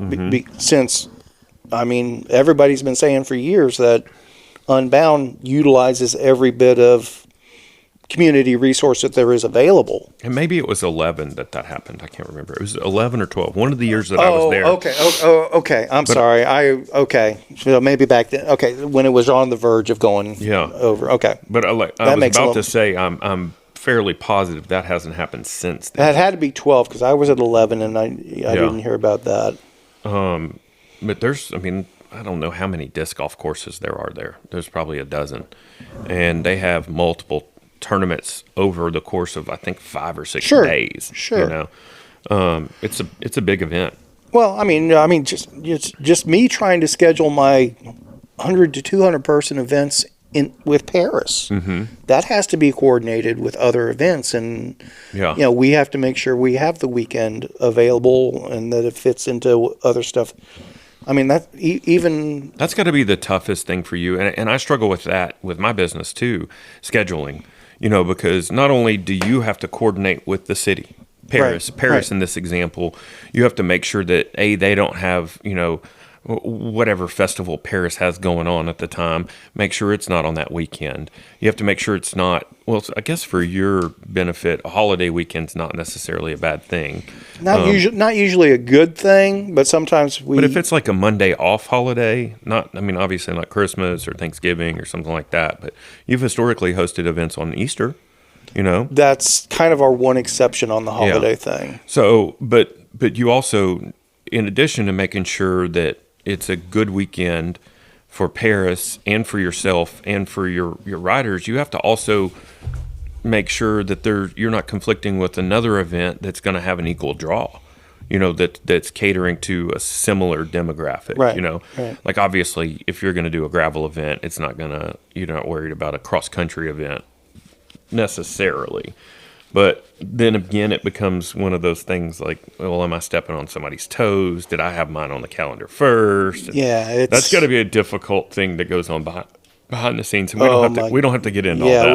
Speaker 1: since, I mean, everybody's been saying for years that Unbound utilizes every bit of community resource that there is available.
Speaker 2: And maybe it was 11 that happened. I can't remember. It was 11 or 12. One of the years that I was there.
Speaker 1: Okay. Okay. I'm sorry. So maybe back then. Okay. When it was on the verge of going over. Okay.
Speaker 2: But I was about to say, I'm fairly positive that hasn't happened since then.
Speaker 1: That had to be 12 because I was at 11 and I didn't hear about that.
Speaker 2: But I don't know how many disc golf courses there are there. There's probably a dozen. And they have multiple tournaments over the course of, I think, 5 or 6 days.
Speaker 1: Sure.
Speaker 2: It's a big event.
Speaker 1: Well, I mean, just me trying to schedule my 100 to 200 person events with Paris. That has to be coordinated with other events, and we have to make sure we have the weekend available and that it fits into other stuff. I mean, that's got
Speaker 2: to be the toughest thing for you, and I struggle with that with my business too, scheduling. Because not only do you have to coordinate with the city, Paris in this example, you have to make sure that they don't have whatever festival Paris has going on at the time, make sure it's not on that weekend. You have to make sure it's not, well, I guess for your benefit, a holiday weekend's not necessarily a bad thing.
Speaker 1: Not usually a good thing, but sometimes
Speaker 2: But if it's like a Monday off holiday, obviously not Christmas or Thanksgiving or something like that, but you've historically hosted events on Easter,
Speaker 1: That's kind of our one exception on the holiday thing.
Speaker 2: So, but you also, in addition to making sure that it's a good weekend for Paris and for yourself and for your riders, you have to also make sure that you're not conflicting with another event that's going to have an equal draw, that's catering to a similar demographic,
Speaker 1: Right.
Speaker 2: Like obviously if you're going to do a gravel event, it's not going to, you're not worried about a cross country event necessarily. But then again, it becomes one of those things like, well, am I stepping on somebody's toes? Did I have mine on the calendar first? And that's got to be a difficult thing that goes on behind the scenes. And we don't have to get into all that.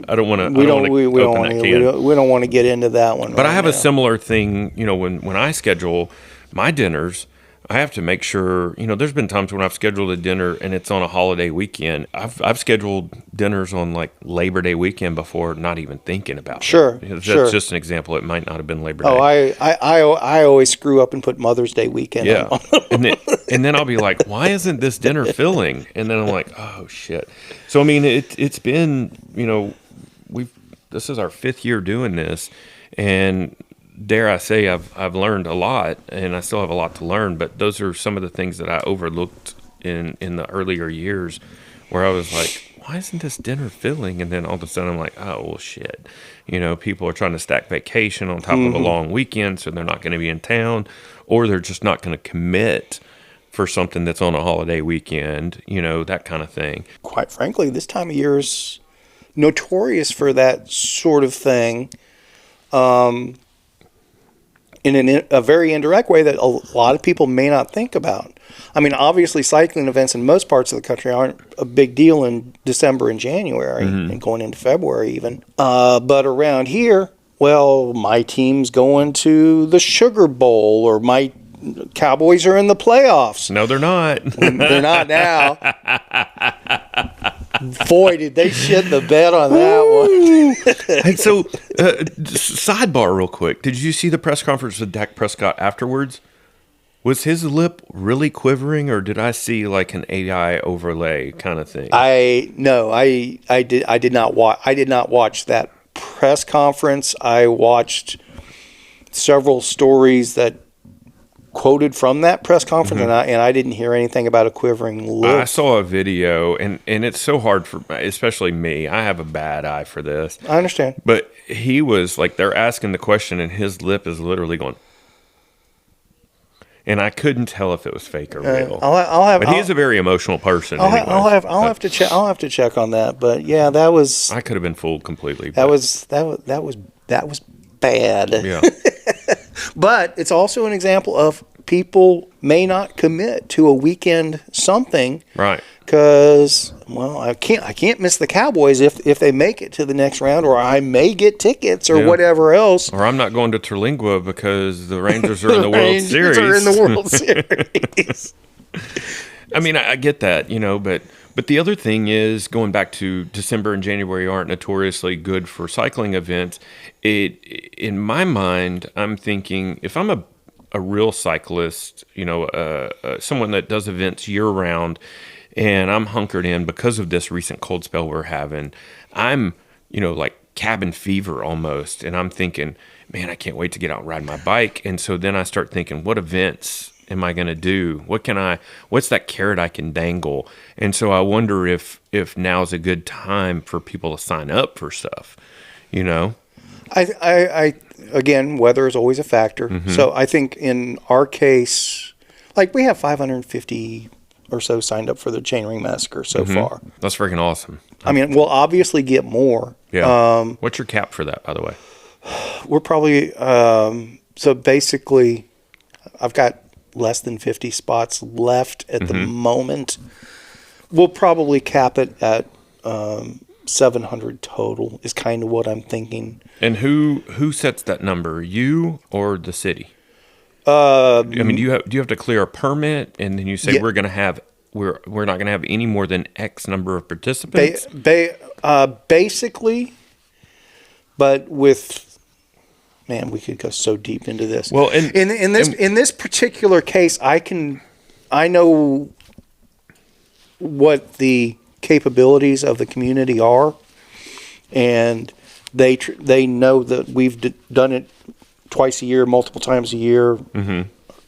Speaker 2: I don't want to open that can.
Speaker 1: We don't want to get into that one.
Speaker 2: But I have a similar thing, when I schedule my dinners, I have to make sure, there's been times when I've scheduled a dinner and it's on a holiday weekend. I've scheduled dinners on like Labor Day weekend before, not even thinking about
Speaker 1: Sure,
Speaker 2: it. That's
Speaker 1: sure.
Speaker 2: just an example. It might not have been Labor Day.
Speaker 1: Oh, I always screw up and put Mother's Day weekend
Speaker 2: Yeah.
Speaker 1: on.
Speaker 2: and then I'll be like, why isn't this dinner filling? And then I'm like, oh shit. So I mean, it's been, this is our 5th year doing this, and dare I say I've learned a lot, and I still have a lot to learn, but those are some of the things that I overlooked in the earlier years, where I was like, why isn't this dinner filling? And then all of a sudden I'm like, oh well shit. People are trying to stack vacation on top of a long weekend, so they're not going to be in town, or they're just not going to commit for something that's on a holiday weekend, that kind of thing.
Speaker 1: Quite frankly, this time of year is notorious for that sort of thing. In a very indirect way that a lot of people may not think about. I mean, obviously, cycling events in most parts of the country aren't a big deal in December and January, and going into February even. But around here, well, my team's going to the Sugar Bowl, or my Cowboys are in the playoffs.
Speaker 2: No, they're not.
Speaker 1: They're not now. Boy, did they shit the bed on that one.
Speaker 2: And so, sidebar real quick. Did you see the press conference with Dak Prescott afterwards? Was his lip really quivering, or did I see like an AI overlay kind of thing?
Speaker 1: I did not watch that press conference. I watched several stories that quoted from that press conference, and I didn't hear anything about a quivering lip.
Speaker 2: I saw a video, and it's so hard for, especially me. I have a bad eye for this.
Speaker 1: I understand.
Speaker 2: But he was like, they're asking the question, and his lip is literally going. And I couldn't tell if it was fake or real. But he's a very emotional person.
Speaker 1: I'll have to check. I'll have to check on that. But yeah, that was.
Speaker 2: I could have been fooled completely.
Speaker 1: That was bad.
Speaker 2: Yeah.
Speaker 1: But it's also an example of people may not commit to a weekend something,
Speaker 2: right?
Speaker 1: Because I can't miss the Cowboys if they make it to the next round, or I may get tickets or whatever else.
Speaker 2: Or I'm not going to Terlingua because the Rangers are in the World Series.
Speaker 1: Rangers are in the World Series.
Speaker 2: I mean, I get that, but the other thing is, going back to December and January aren't notoriously good for cycling events. In my mind, I'm thinking, if I'm a real cyclist, someone that does events year round, and I'm hunkered in because of this recent cold spell we're having, I'm, like cabin fever almost. And I'm thinking, man, I can't wait to get out and ride my bike. And so then I start thinking, what events am I going to do? What's that carrot I can dangle? And so I wonder if now's a good time for people to sign up for stuff,
Speaker 1: I again, weather is always a factor. So I think in our case, like, we have 550 or so signed up for the Chainring Massacre so far.
Speaker 2: That's freaking awesome.
Speaker 1: I mean, we'll obviously get more.
Speaker 2: Yeah. What's your cap for that, by the way?
Speaker 1: We're probably so basically, I've got less than 50 spots left at the moment. We'll probably cap it at 700 total is kind of what I'm thinking.
Speaker 2: And who sets that number? You or the city? I mean, do you have to clear a permit, and then you say we're not going to have any more than X number of participants?
Speaker 1: Basically, but with, man, we could go so deep into this.
Speaker 2: Well,
Speaker 1: in this particular case, I know what the capabilities of the community are, and they know that we've done it twice a year, multiple times a year,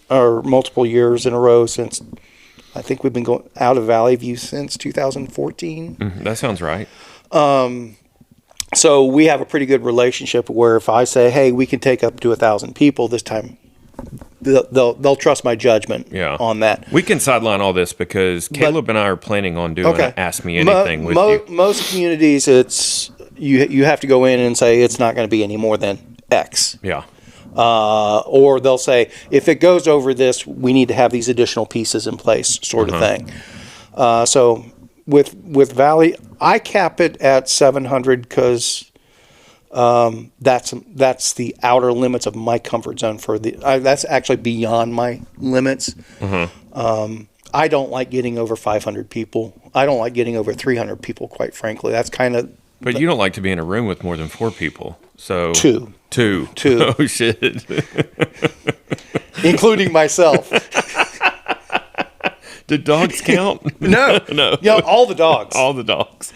Speaker 1: or multiple years in a row since, I think we've been going out of Valley View since 2014.
Speaker 2: That sounds right.
Speaker 1: So we have a pretty good relationship where if I say, hey, we can take up to 1,000 people this time, they'll trust my judgment on that.
Speaker 2: We can sideline all this because Caleb and I are planning on doing Ask Me Anything with you.
Speaker 1: Most communities, it's you have to go in and say it's not going to be any more than X.
Speaker 2: Yeah.
Speaker 1: Or they'll say, if it goes over this, we need to have these additional pieces in place, sort of thing. So with Valley, I cap it at 700 because That's the outer limits of my comfort zone that's actually beyond my limits. I don't like getting over 500 people. I don't like getting over 300 people, quite frankly. That's kind of...
Speaker 2: But you don't like to be in a room with more than 4 people. So
Speaker 1: Two.
Speaker 2: Oh, shit.
Speaker 1: Including myself.
Speaker 2: Did dogs count?
Speaker 1: No.
Speaker 2: No.
Speaker 1: Yeah, all the dogs.
Speaker 2: All the dogs.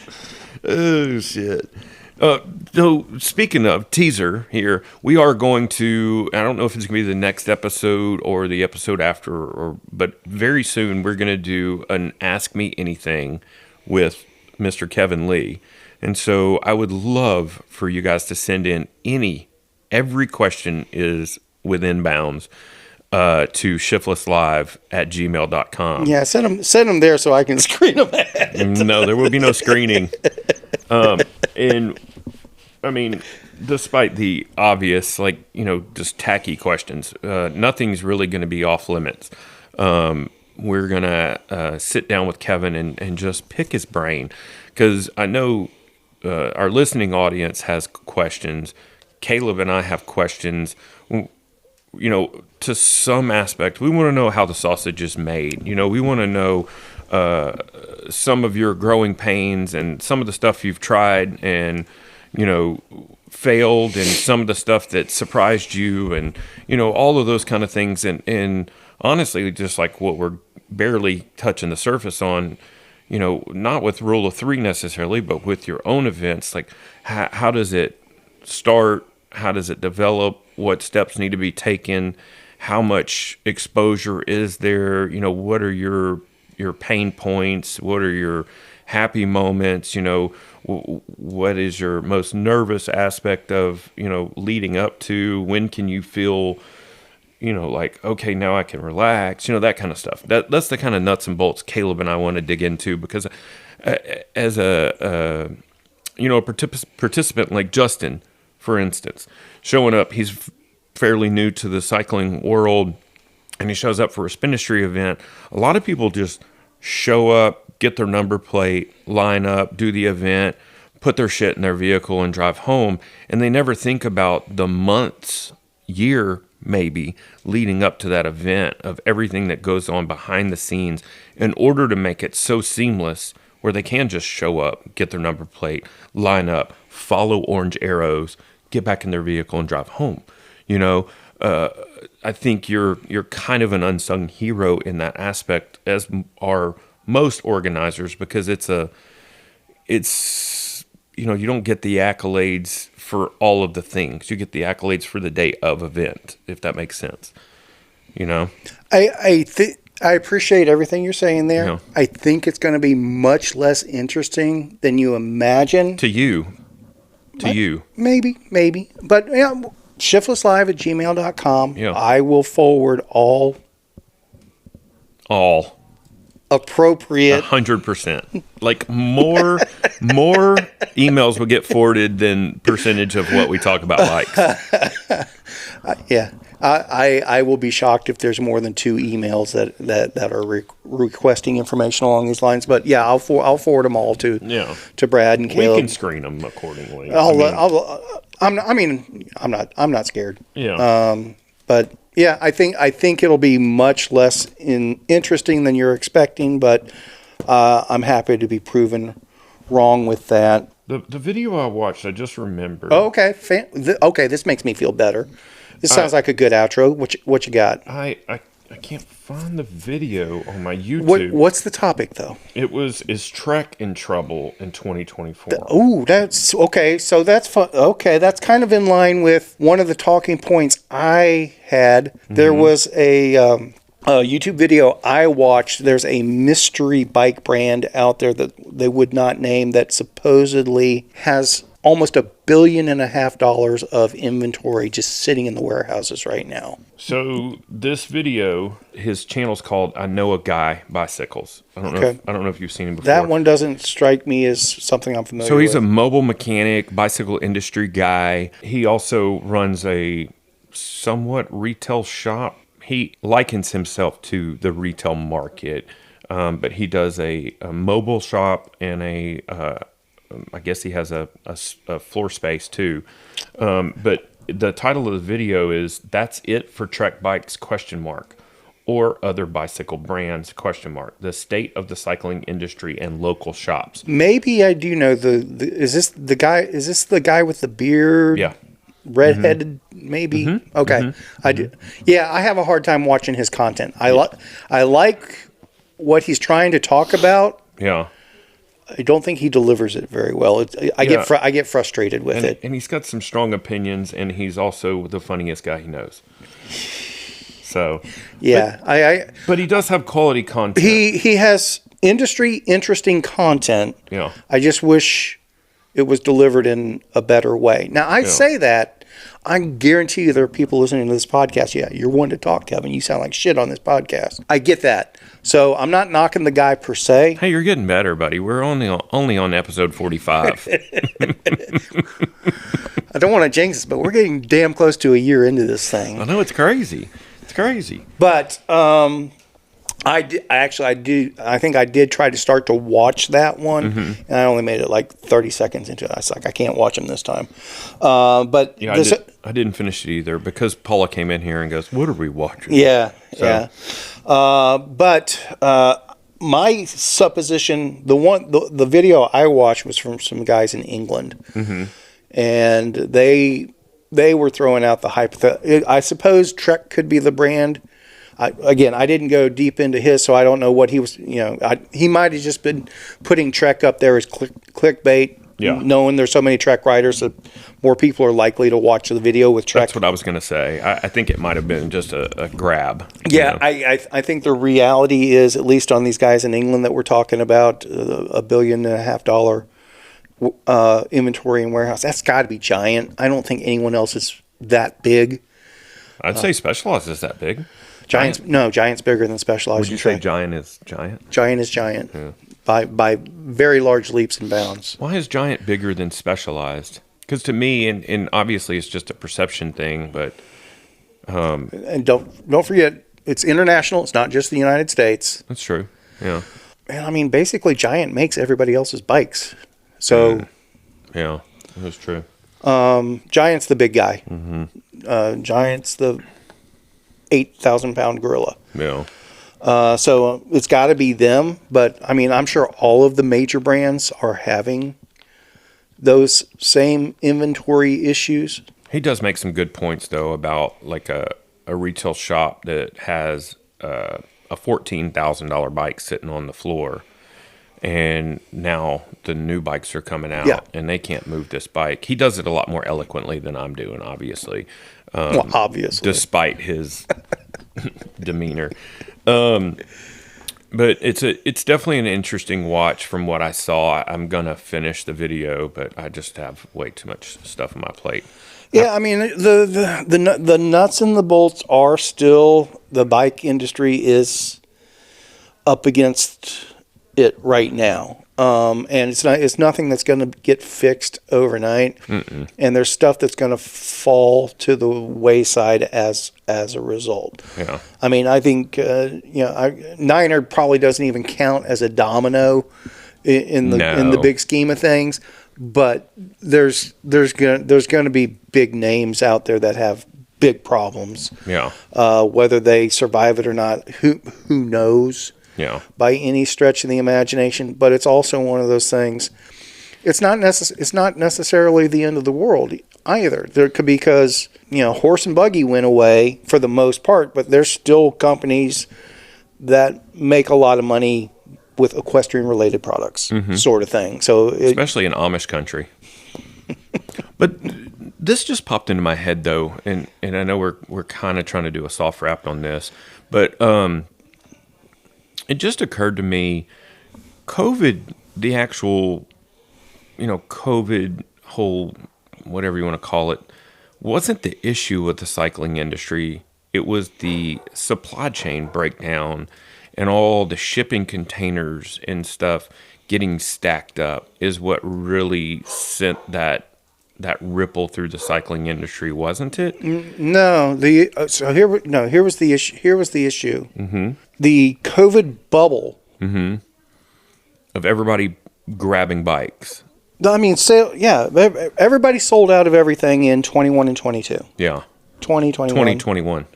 Speaker 2: Oh, shit. So speaking of teaser here, we are going to, I don't know if it's going to be the next episode or the episode after, but very soon we're going to do an Ask Me Anything with Mr. Kevin Lee. And so I would love for you guys to send in every question is within bounds to shiftlesslive@gmail.com.
Speaker 1: Yeah, send them there so I can screen them ahead.
Speaker 2: No, there will be no screening. And I mean, despite the obvious, just tacky questions, nothing's really going to be off limits. We're going to sit down with Kevin and just pick his brain, because I know our listening audience has questions. Caleb and I have questions. To some aspect, we want to know how the sausage is made. We want to know some of your growing pains and some of the stuff you've tried and, failed, and some of the stuff that surprised you, and, all of those kind of things. And honestly, just like what we're barely touching the surface on, not with Rule of 3 necessarily, but with your own events, like how does it start? How does it develop? What steps need to be taken? How much exposure is there? What are your pain points? What are your happy moments? What is your most nervous aspect of, leading up to? When can you feel, like, okay, now I can relax, that kind of stuff. That's the kind of nuts and bolts Caleb and I want to dig into, because as a participant like Justin, for instance, showing up, he's fairly new to the cycling world, and he shows up for a Spinistry event. A lot of people just show up, get their number plate, line up, do the event, put their shit in their vehicle and drive home, and they never think about the months, year maybe, leading up to that event, of everything that goes on behind the scenes in order to make it so seamless where they can just show up, get their number plate, line up, follow orange arrows, get back in their vehicle and drive home. I think you're kind of an unsung hero in that aspect, as are most organizers, because you don't get the accolades for all of the things. You get the accolades for the day of event, if that makes sense.
Speaker 1: I appreciate everything you're saying there.
Speaker 2: Yeah.
Speaker 1: I think it's going to be much less interesting than you imagine.
Speaker 2: To you.
Speaker 1: Maybe. But yeah, shiftlesslive@gmail.com.
Speaker 2: Yeah.
Speaker 1: I will forward all appropriate
Speaker 2: 100%. Like more emails will get forwarded than percentage of what we talk about likes.
Speaker 1: Yeah. I will be shocked if there's more than 2 emails that are requesting information along these lines. But yeah, I'll forward them all to Brad and Caleb.
Speaker 2: We can screen them accordingly.
Speaker 1: I'm not scared.
Speaker 2: Yeah.
Speaker 1: But yeah, I think it'll be much less interesting than you're expecting. But I'm happy to be proven wrong with that.
Speaker 2: The video I watched, I just remembered.
Speaker 1: Oh, okay. Okay, this makes me feel better. This sounds like a good outro. What you got?
Speaker 2: I can't find the video on my YouTube.
Speaker 1: What's the topic though?
Speaker 2: It was, is Trek in trouble in 2024?
Speaker 1: Oh, that's okay. So that's fun. Okay, that's kind of in line with one of the talking points I had. There was a YouTube video I watched. There's a mystery bike brand out there that they would not name that supposedly has almost $1.5 billion of inventory just sitting in the warehouses right now.
Speaker 2: So this video, his channel's called "I Know a Guy Bicycles." I don't know if you've seen him before.
Speaker 1: That one doesn't strike me as something I'm familiar with.
Speaker 2: So he's a mobile mechanic, bicycle industry guy. He also runs a somewhat retail shop. He likens himself to the retail market, but he does a mobile shop and a I guess he has a floor space too. But the title of the video is "That's It for Trek Bikes?" Or other bicycle brands? The state of the cycling industry and local shops.
Speaker 1: Maybe I do know is this the guy? Is this the guy with the beard?
Speaker 2: Yeah.
Speaker 1: Redheaded, maybe. Okay, I do. Yeah, I have a hard time watching his content. I like what he's trying to talk about.
Speaker 2: Yeah.
Speaker 1: I don't think he delivers it very well. I get frustrated with it.
Speaker 2: And he's got some strong opinions, and he's also the funniest guy he knows. So
Speaker 1: yeah,
Speaker 2: but he does have quality content.
Speaker 1: He has industry interesting content.
Speaker 2: Yeah.
Speaker 1: I just wish it was delivered in a better way. Now I say that, I guarantee you there are people listening to this podcast. Yeah, you're one to talk, Kevin. You sound like shit on this podcast. I get that. So I'm not knocking the guy per se.
Speaker 2: Hey, you're getting better, buddy. We're only on episode 45.
Speaker 1: I don't want to jinx this, but we're getting damn close to a year into this thing.
Speaker 2: I know, it's crazy. It's crazy.
Speaker 1: But I think I did try to start to watch that one, and I only made it like 30 seconds into it. I was like, I can't watch him this time. But
Speaker 2: yeah, I didn't finish it either because Paula came in here and goes, "What are we watching?"
Speaker 1: Yeah, so. But my supposition, the video I watched was from some guys in England, and they were throwing out the hypothetical. I suppose Trek could be the brand. I didn't go deep into his, so I don't know what he was. He might have just been putting Trek up there as clickbait.
Speaker 2: Yeah.
Speaker 1: Knowing there's so many Trek riders, that more people are likely to watch the video with Trek.
Speaker 2: That's what I was going to say. I think it might have been just a grab.
Speaker 1: Yeah, I think the reality is, at least on these guys in England that we're talking about, $1.5 billion inventory and warehouse. That's got to be giant. I don't think anyone else is that big.
Speaker 2: I'd say Specialized is that big.
Speaker 1: Giant's bigger than Specialized.
Speaker 2: Would you say Giant is giant?
Speaker 1: Giant is giant. Yeah. By very large leaps and bounds.
Speaker 2: Why is Giant bigger than Specialized? Because to me, and obviously it's just a perception thing, but
Speaker 1: and don't forget, it's international. It's not just the United States.
Speaker 2: That's true. Yeah.
Speaker 1: And I mean, basically, Giant makes everybody else's bikes. So
Speaker 2: yeah, that's true.
Speaker 1: Giant's the big guy. Giant's the 8,000-pound gorilla.
Speaker 2: Yeah.
Speaker 1: So it's got to be them, but I mean, I'm sure all of the major brands are having those same inventory issues.
Speaker 2: He does make some good points though about like a retail shop that has a $14,000 bike sitting on the floor, and now the new bikes are coming out and they can't move this bike. He does it a lot more eloquently than I'm doing, obviously.
Speaker 1: Obviously,
Speaker 2: despite his demeanor. But it's definitely an interesting watch from what I saw. I'm gonna finish the video, but I just have way too much stuff on my plate.
Speaker 1: Yeah, I mean the nuts and the bolts are still, the bike industry is up against it right now. And it's nothing that's going to get fixed overnight. And there's stuff that's going to fall to the wayside as a result.
Speaker 2: Yeah.
Speaker 1: I mean, I think Niner probably doesn't even count as a domino in the big scheme of things. But there's going to be big names out there that have big problems.
Speaker 2: Yeah.
Speaker 1: Whether they survive it or not, who knows?
Speaker 2: Yeah.
Speaker 1: By any stretch of the imagination, but it's also one of those things. It's not necessarily the end of the world either. There could, because horse and buggy went away for the most part, but there's still companies that make a lot of money with equestrian related products, sort of thing. So
Speaker 2: especially in Amish country. But this just popped into my head though, and I know we're kind of trying to do a soft wrap on this, but it just occurred to me, COVID, the actual, COVID whole, whatever you want to call it, wasn't the issue with the cycling industry. It was the supply chain breakdown and all the shipping containers and stuff getting stacked up is what really sent that ripple through the cycling industry, wasn't it?
Speaker 1: No. Here was the issue. The COVID bubble
Speaker 2: of everybody grabbing bikes.
Speaker 1: I mean, everybody sold out of everything in 21 and 22.
Speaker 2: Yeah.
Speaker 1: 2021.
Speaker 2: 2021.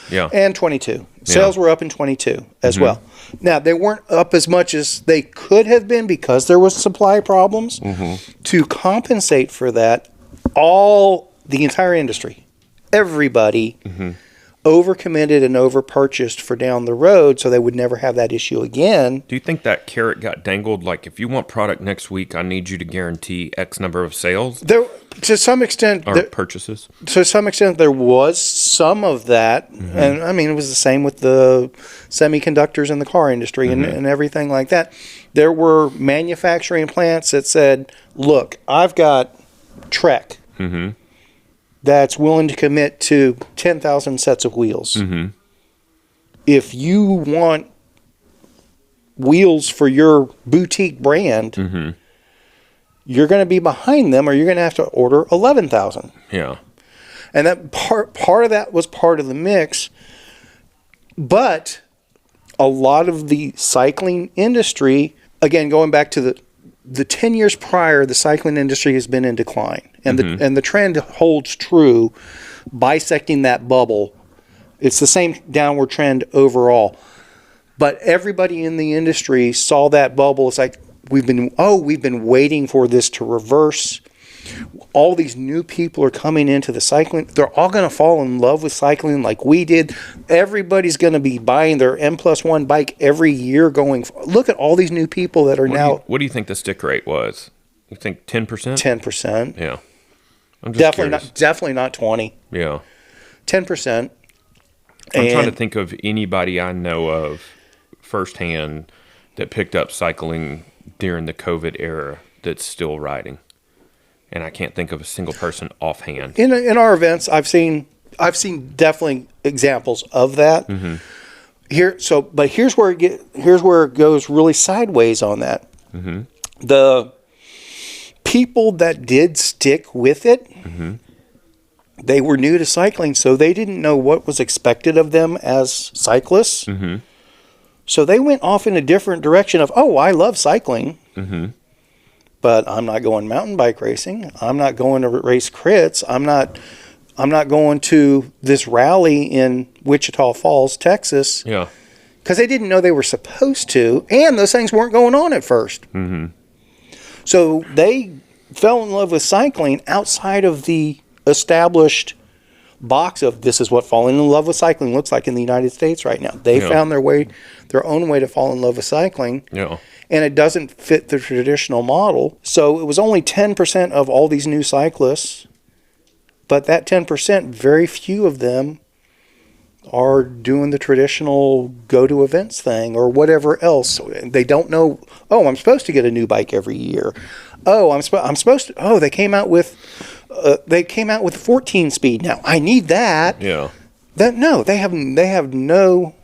Speaker 2: Yeah.
Speaker 1: And 22. Sales were up in 22 as well. Now, they weren't up as much as they could have been because there was supply problems. To compensate for that, the entire industry, everybody overcommitted and overpurchased for down the road so they would never have that issue again.
Speaker 2: Do you think that carrot got dangled? Like, if you want product next week, I need you to guarantee X number of sales?
Speaker 1: To some extent,
Speaker 2: or purchases?
Speaker 1: To some extent, there was some of that. And I mean, it was the same with the semiconductors in the car industry and everything like that. There were manufacturing plants that said, look, I've got Trek that's willing to commit to 10,000 sets of wheels. If you want wheels for your boutique brand, you're going to be behind them, or you're going to have to order 11,000.
Speaker 2: Yeah.
Speaker 1: And that part of that was part of the mix. But a lot of the cycling industry, again, going back to the 10 years prior, the cycling industry has been in decline. And the trend holds true, bisecting that bubble. It's the same downward trend overall. But everybody in the industry saw that bubble. It's like, we've been waiting for this to reverse. All these new people are coming into the cycling. They're all going to fall in love with cycling like we did. Everybody's going to be buying their M+1 bike every year going. Look at all these new people that are now.
Speaker 2: What do you think the stick rate was? You think 10%?
Speaker 1: 10%.
Speaker 2: Yeah. I'm just
Speaker 1: definitely not 20.
Speaker 2: Yeah.
Speaker 1: 10%.
Speaker 2: I'm trying to think of anybody I know of firsthand that picked up cycling during the COVID era that's still riding. And I can't think of a single person offhand.
Speaker 1: In our events, I've seen definitely examples of that. But here's where it goes really sideways on that. The people that did stick with it, they were new to cycling, so they didn't know what was expected of them as cyclists. So they went off in a different direction of, I love cycling. But I'm not going mountain bike racing. I'm not going to race crits. I'm not going to this rally in Wichita Falls, Texas.
Speaker 2: Yeah.
Speaker 1: Because they didn't know they were supposed to, and those things weren't going on at first. So they fell in love with cycling outside of the established box of this is what falling in love with cycling looks like in the United States right now. They found their own way to fall in love with cycling.
Speaker 2: Yeah.
Speaker 1: And it doesn't fit the traditional model. So it was only 10% of all these new cyclists. But that 10%, very few of them are doing the traditional go-to events thing or whatever else. They don't know, I'm supposed to get a new bike every year. I'm supposed to, they came out with 14 speed. Now, I need that.
Speaker 2: Yeah.
Speaker 1: They have no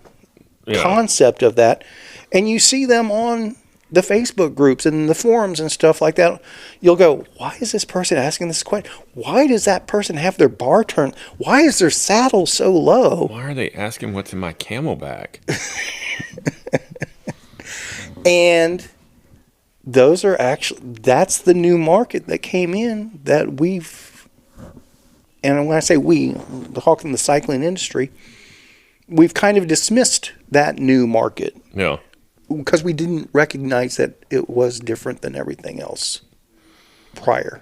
Speaker 1: concept of that. And you see them on the Facebook groups and the forums and stuff like that. You'll go, why is this person asking this question? Why does that person have their bar turned? Why is their saddle so low?
Speaker 2: Why are they asking what's in my Camelback?
Speaker 1: And those are that's the new market that came in that and when I say we, the Hawk and the cycling industry, we've kind of dismissed that new market.
Speaker 2: Yeah.
Speaker 1: Because we didn't recognize that it was different than everything else prior.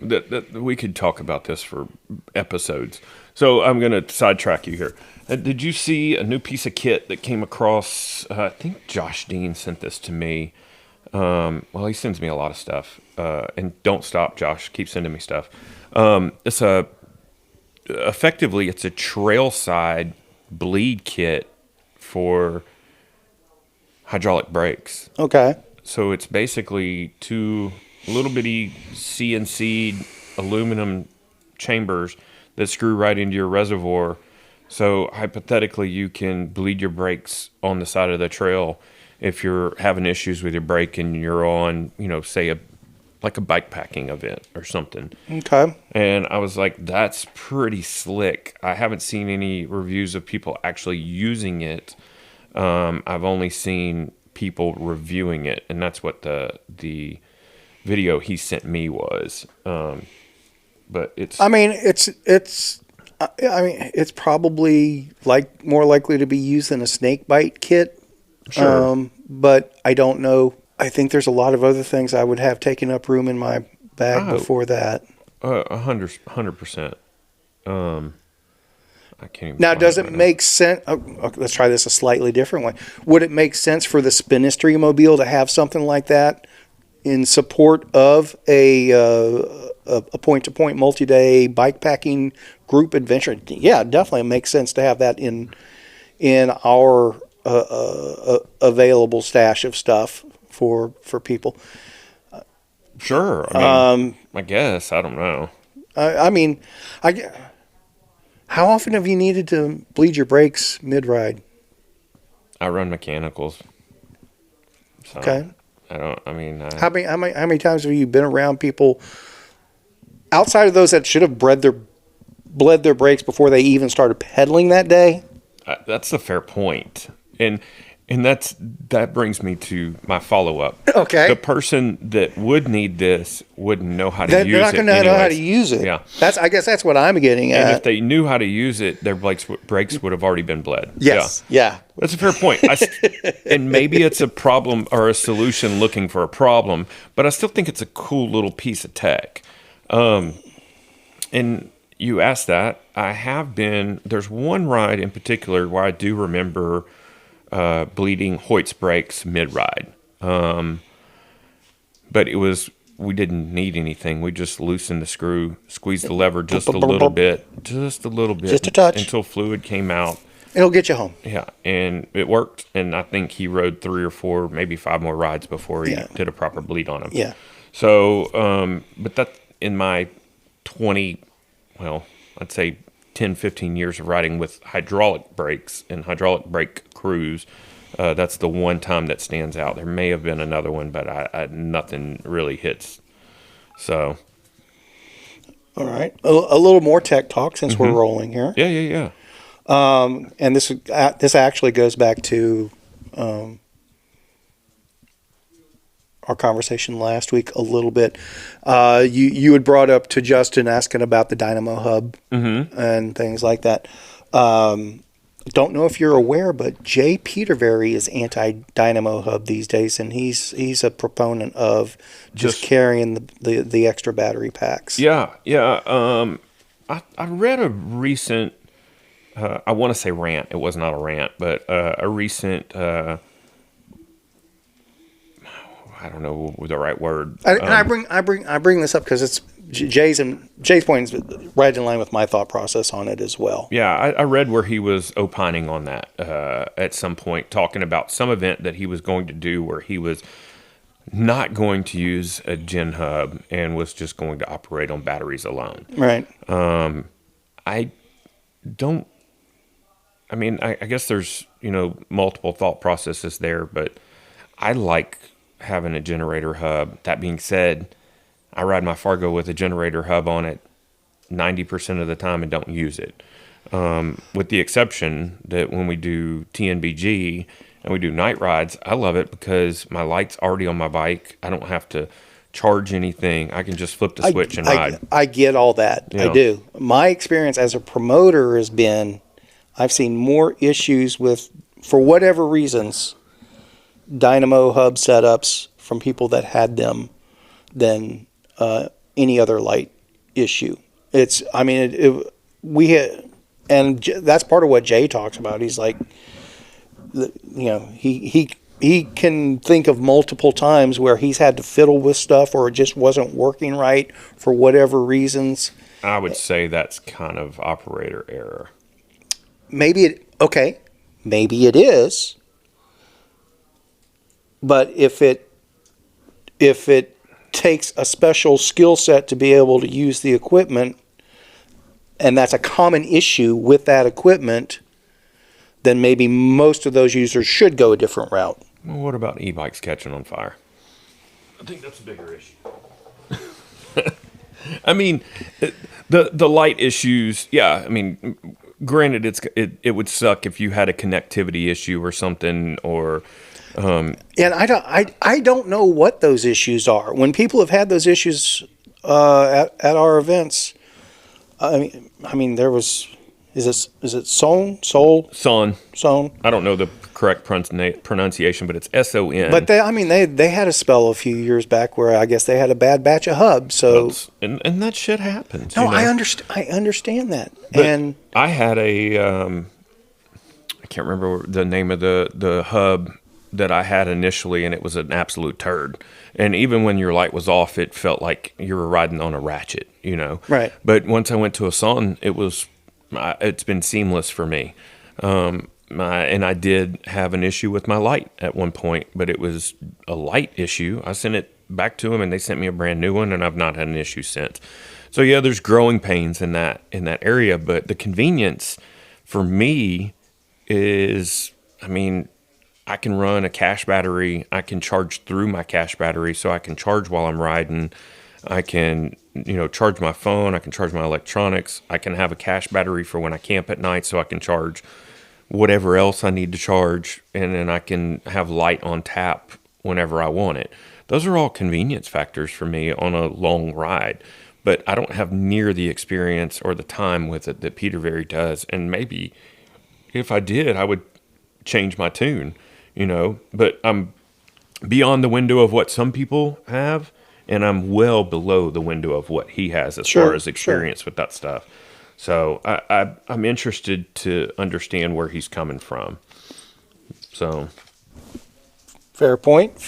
Speaker 2: We could talk about this for episodes. So I'm going to sidetrack you here. Did you see a new piece of kit that came across? I think Josh Dean sent this to me. He sends me a lot of stuff. And don't stop, Josh. Keep sending me stuff. It's effectively a trail side bleed kit for hydraulic brakes.
Speaker 1: Okay.
Speaker 2: So it's basically two little bitty CNC aluminum chambers that screw right into your reservoir. So hypothetically, you can bleed your brakes on the side of the trail if you're having issues with your brake and you're on, say a bike packing event or something.
Speaker 1: Okay.
Speaker 2: And I was like, that's pretty slick. I haven't seen any reviews of people actually using it. I've only seen people reviewing it, and that's what the video he sent me was. But it's.
Speaker 1: I mean, it's probably more likely to be used in a snake bite kit.
Speaker 2: Sure.
Speaker 1: But I don't know. I think there's a lot of other things I would have taken up room in my bag before that.
Speaker 2: 100%. I can't even.
Speaker 1: Now,
Speaker 2: find
Speaker 1: does it
Speaker 2: right
Speaker 1: make sense? Let's try this a slightly different way. Would it make sense for the Spinistry Mobile to have something like that in support of a point-to-point multi-day bikepacking group adventure? Yeah, definitely, it makes sense to have that in our available stash of stuff for people.
Speaker 2: Sure. I mean, I guess. I don't know.
Speaker 1: I mean, how often have you needed to bleed your brakes mid-ride?
Speaker 2: I run mechanicals. So
Speaker 1: Okay.
Speaker 2: I mean.
Speaker 1: How many times have you been around people outside of those that should have bled their brakes before they even started pedaling that day?
Speaker 2: That's a fair point. And that brings me to my follow-up.
Speaker 1: Okay.
Speaker 2: The person that would need this wouldn't know how to use it.
Speaker 1: They're not going to know how to use it.
Speaker 2: Yeah.
Speaker 1: I guess that's what I'm getting at.
Speaker 2: And if they knew how to use it, their brakes would have already been bled.
Speaker 1: Yes. Yeah.
Speaker 2: That's a fair point. And maybe it's a problem or a solution looking for a problem, but I still think it's a cool little piece of tech. And you asked that. There's one ride in particular where I do remember bleeding Hoyt's brakes mid-ride. But we didn't need anything. We just loosened the screw, squeezed the lever just a little bit. Just a touch. Until fluid came out.
Speaker 1: It'll get you home.
Speaker 2: Yeah, and it worked. And I think he rode 3 or 4, maybe 5 more rides before he did a proper bleed on him.
Speaker 1: Yeah.
Speaker 2: So, but that in my 20, I'd say 10, 15 years of riding with hydraulic brakes and hydraulic brake crews, that's the one time that stands out. There may have been another one, but nothing really hits. So,
Speaker 1: all right, a little more tech talk since we're rolling here.
Speaker 2: Yeah.
Speaker 1: And this actually goes back to our conversation last week a little bit. You had brought up to Justin asking about the Dynamo Hub and things like that. Don't know if you're aware, but Jay Peterberry is anti-Dynamo Hub these days, and he's a proponent of just carrying the extra battery packs.
Speaker 2: Yeah. I read a recent, I want to say rant. It was not a rant, but a recent. I don't know the right word.
Speaker 1: I bring this up because it's Jay's point is right in line with my thought process on it as well.
Speaker 2: Yeah, I read where he was opining on that at some point, talking about some event that he was going to do where he was not going to use a Gen Hub and was just going to operate on batteries alone.
Speaker 1: Right.
Speaker 2: I guess there's multiple thought processes there, but I like having a generator hub. That being said, I ride my Fargo with a generator hub on it 90% of the time and don't use it. With the exception that when we do TNBG and we do night rides, I love it because my light's already on my bike. I don't have to charge anything. I can just flip the switch and ride.
Speaker 1: I get all that. I do. My experience as a promoter has been I've seen more issues with, for whatever reasons, Dynamo Hub setups from people that had them than any other light issue. We had, and that's part of what Jay talks about. He's like, he can think of multiple times where he's had to fiddle with stuff or it just wasn't working right for whatever reasons.
Speaker 2: I would say that's kind of operator error.
Speaker 1: Maybe it is. But if it takes a special skill set to be able to use the equipment, and that's a common issue with that equipment, then maybe most of those users should go a different route.
Speaker 2: Well, what about e-bikes catching on fire? I think that's a bigger issue. I mean, the light issues, yeah, I mean, granted, it would suck if you had a connectivity issue or something, or
Speaker 1: And I don't know what those issues are. When people have had those issues at our events, I mean there was is it Son?
Speaker 2: I don't know the correct pronunciation, but it's SON.
Speaker 1: But they had a spell a few years back where I guess they had a bad batch of hubs. So
Speaker 2: and that shit happens.
Speaker 1: no,
Speaker 2: you know?
Speaker 1: I understand that.
Speaker 2: But
Speaker 1: and
Speaker 2: I had I can't remember the name of the hub that I had initially, and it was an absolute turd. And even when your light was off, it felt like you were riding on a ratchet, you know.
Speaker 1: Right.
Speaker 2: But once I went to a Son, it's been seamless for me. And I did have an issue with my light at one point, but it was a light issue. I sent it back to them, and they sent me a brand new one, and I've not had an issue since. So yeah, there's growing pains in that area, but the convenience for me is, I can run a cache battery. I can charge through my cache battery, so I can charge while I'm riding. I can, charge my phone. I can charge my electronics. I can have a cache battery for when I camp at night, so I can charge whatever else I need to charge, and then I can have light on tap whenever I want it. Those are all convenience factors for me on a long ride, but I don't have near the experience or the time with it that Peter Very does. And maybe if I did, I would change my tune, but I'm beyond the window of what some people have, and I'm well below the window of what he has as far as experience with that stuff. So I'm interested to understand where he's coming from. So
Speaker 1: fair point.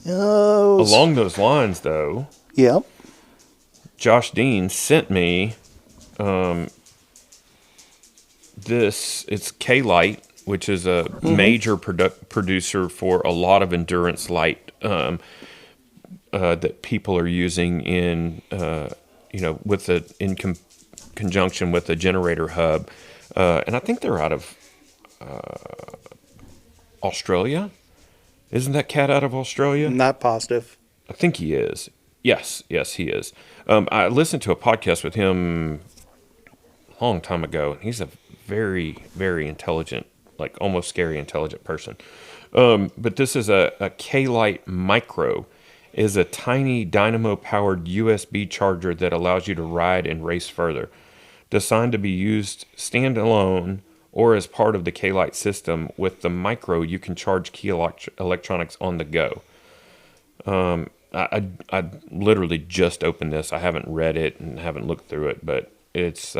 Speaker 2: Along those lines, though,
Speaker 1: yeah,
Speaker 2: Josh Dean sent me this. It's K-Lite, which is a major producer for a lot of endurance light that people are using in conjunction with the generator hub, and I think they're out of Australia. Isn't that cat out of Australia?
Speaker 1: Not positive.
Speaker 2: I think he is. Yes, he is. I listened to a podcast with him a long time ago. He's a very, very intelligent, like almost scary intelligent person. But this is a K-Lite Micro. Is a tiny dynamo-powered USB charger that allows you to ride and race further. Designed to be used standalone or as part of the K-Lite system, with the Micro, you can charge key electronics on the go. I literally just opened this. I haven't read it and haven't looked through it, but it's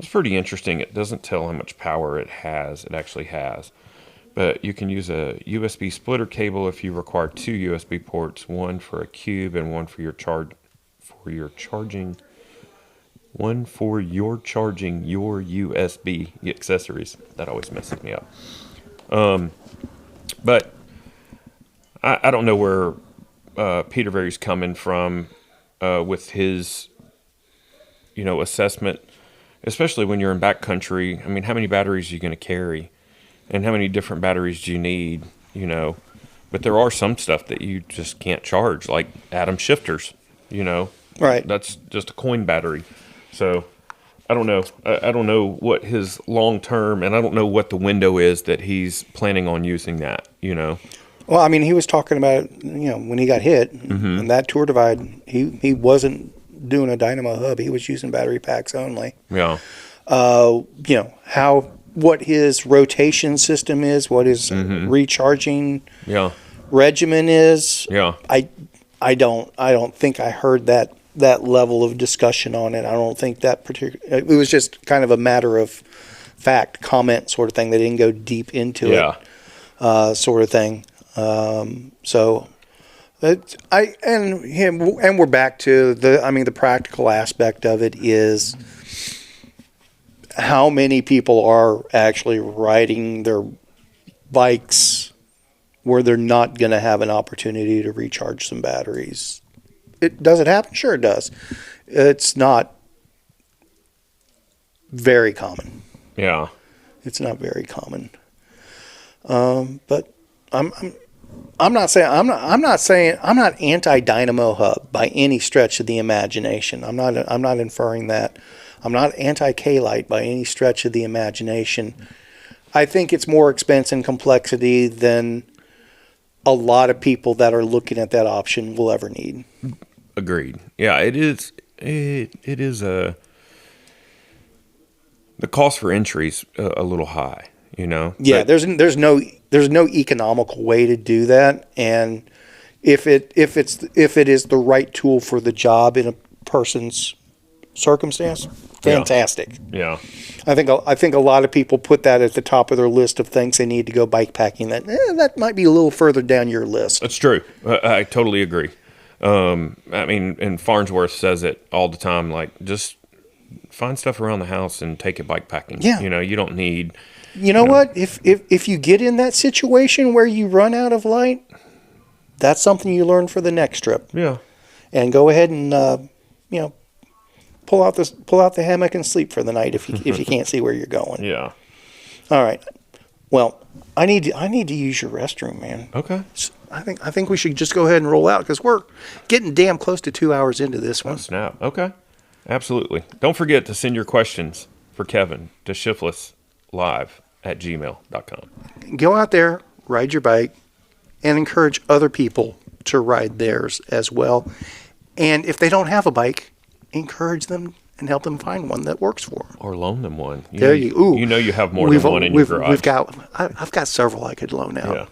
Speaker 2: pretty interesting. It doesn't tell how much power it has. It actually has. But you can use a USB splitter cable if you require 2 USB ports, one for a cube and one for your charging your USB accessories. That always messes me up. But I don't know where Peter Very's coming from with his assessment, especially when you're in backcountry. How many batteries are you going to carry? And how many different batteries do you need, But there are some stuff that you just can't charge, like atom shifters,
Speaker 1: Right.
Speaker 2: That's just a coin battery. So I don't know. I don't know what his long-term, and I don't know what the window is that he's planning on using that,
Speaker 1: Well, he was talking about, when he got hit, and that tour divide, he wasn't doing a dynamo hub. He was using battery packs only.
Speaker 2: Yeah.
Speaker 1: What his rotation system is, what his recharging regimen is.
Speaker 2: Yeah.
Speaker 1: I don't think I heard that level of discussion on it. I don't think that it was just kind of a matter of fact comment sort of thing. They didn't go deep into it, sort of thing. So and we're back to the practical aspect of it is how many people are actually riding their bikes where they're not going to have an opportunity to recharge some batteries. Does it happen? Sure it does. It's not very common.
Speaker 2: Yeah.
Speaker 1: It's not very common. But I'm not anti-dynamo hub by any stretch of the imagination. I'm not inferring that. I'm not anti-K-Lite by any stretch of the imagination. I think it's more expense and complexity than a lot of people that are looking at that option will ever need.
Speaker 2: Agreed. Yeah, it is. It is the cost for entry's a little high.
Speaker 1: Yeah,
Speaker 2: But,
Speaker 1: there's no economical way to do that, and if it is the right tool for the job in a person's circumstance, fantastic.
Speaker 2: yeah.
Speaker 1: I think a lot of people put that at the top of their list of things they need to go bike packing. That might be a little further down your list.
Speaker 2: That's true. I totally agree. And Farnsworth says it all the time. Like, just find stuff around the house and take it bike packing.
Speaker 1: Yeah.
Speaker 2: You don't need.
Speaker 1: You know what? If you get in that situation where you run out of light, that's something you learn for the next trip.
Speaker 2: Yeah.
Speaker 1: And go ahead and pull out the hammock and sleep for the night if you can't see where you're going.
Speaker 2: Yeah.
Speaker 1: All right. Well, I need to use your restroom, man.
Speaker 2: Okay.
Speaker 1: I think we should just go ahead and roll out because we're getting damn close to 2 hours into this one.
Speaker 2: Oh, snap. Okay. Absolutely. Don't forget to send your questions for Kevin to shiftlesslive@gmail.com.
Speaker 1: Go out there, ride your bike, and encourage other people to ride theirs as well. And if they don't have a bike, encourage them and help them find one that works for them.
Speaker 2: Or loan them one.
Speaker 1: You
Speaker 2: You know you have more than one in your garage.
Speaker 1: I've got several I could loan out.
Speaker 2: Yeah.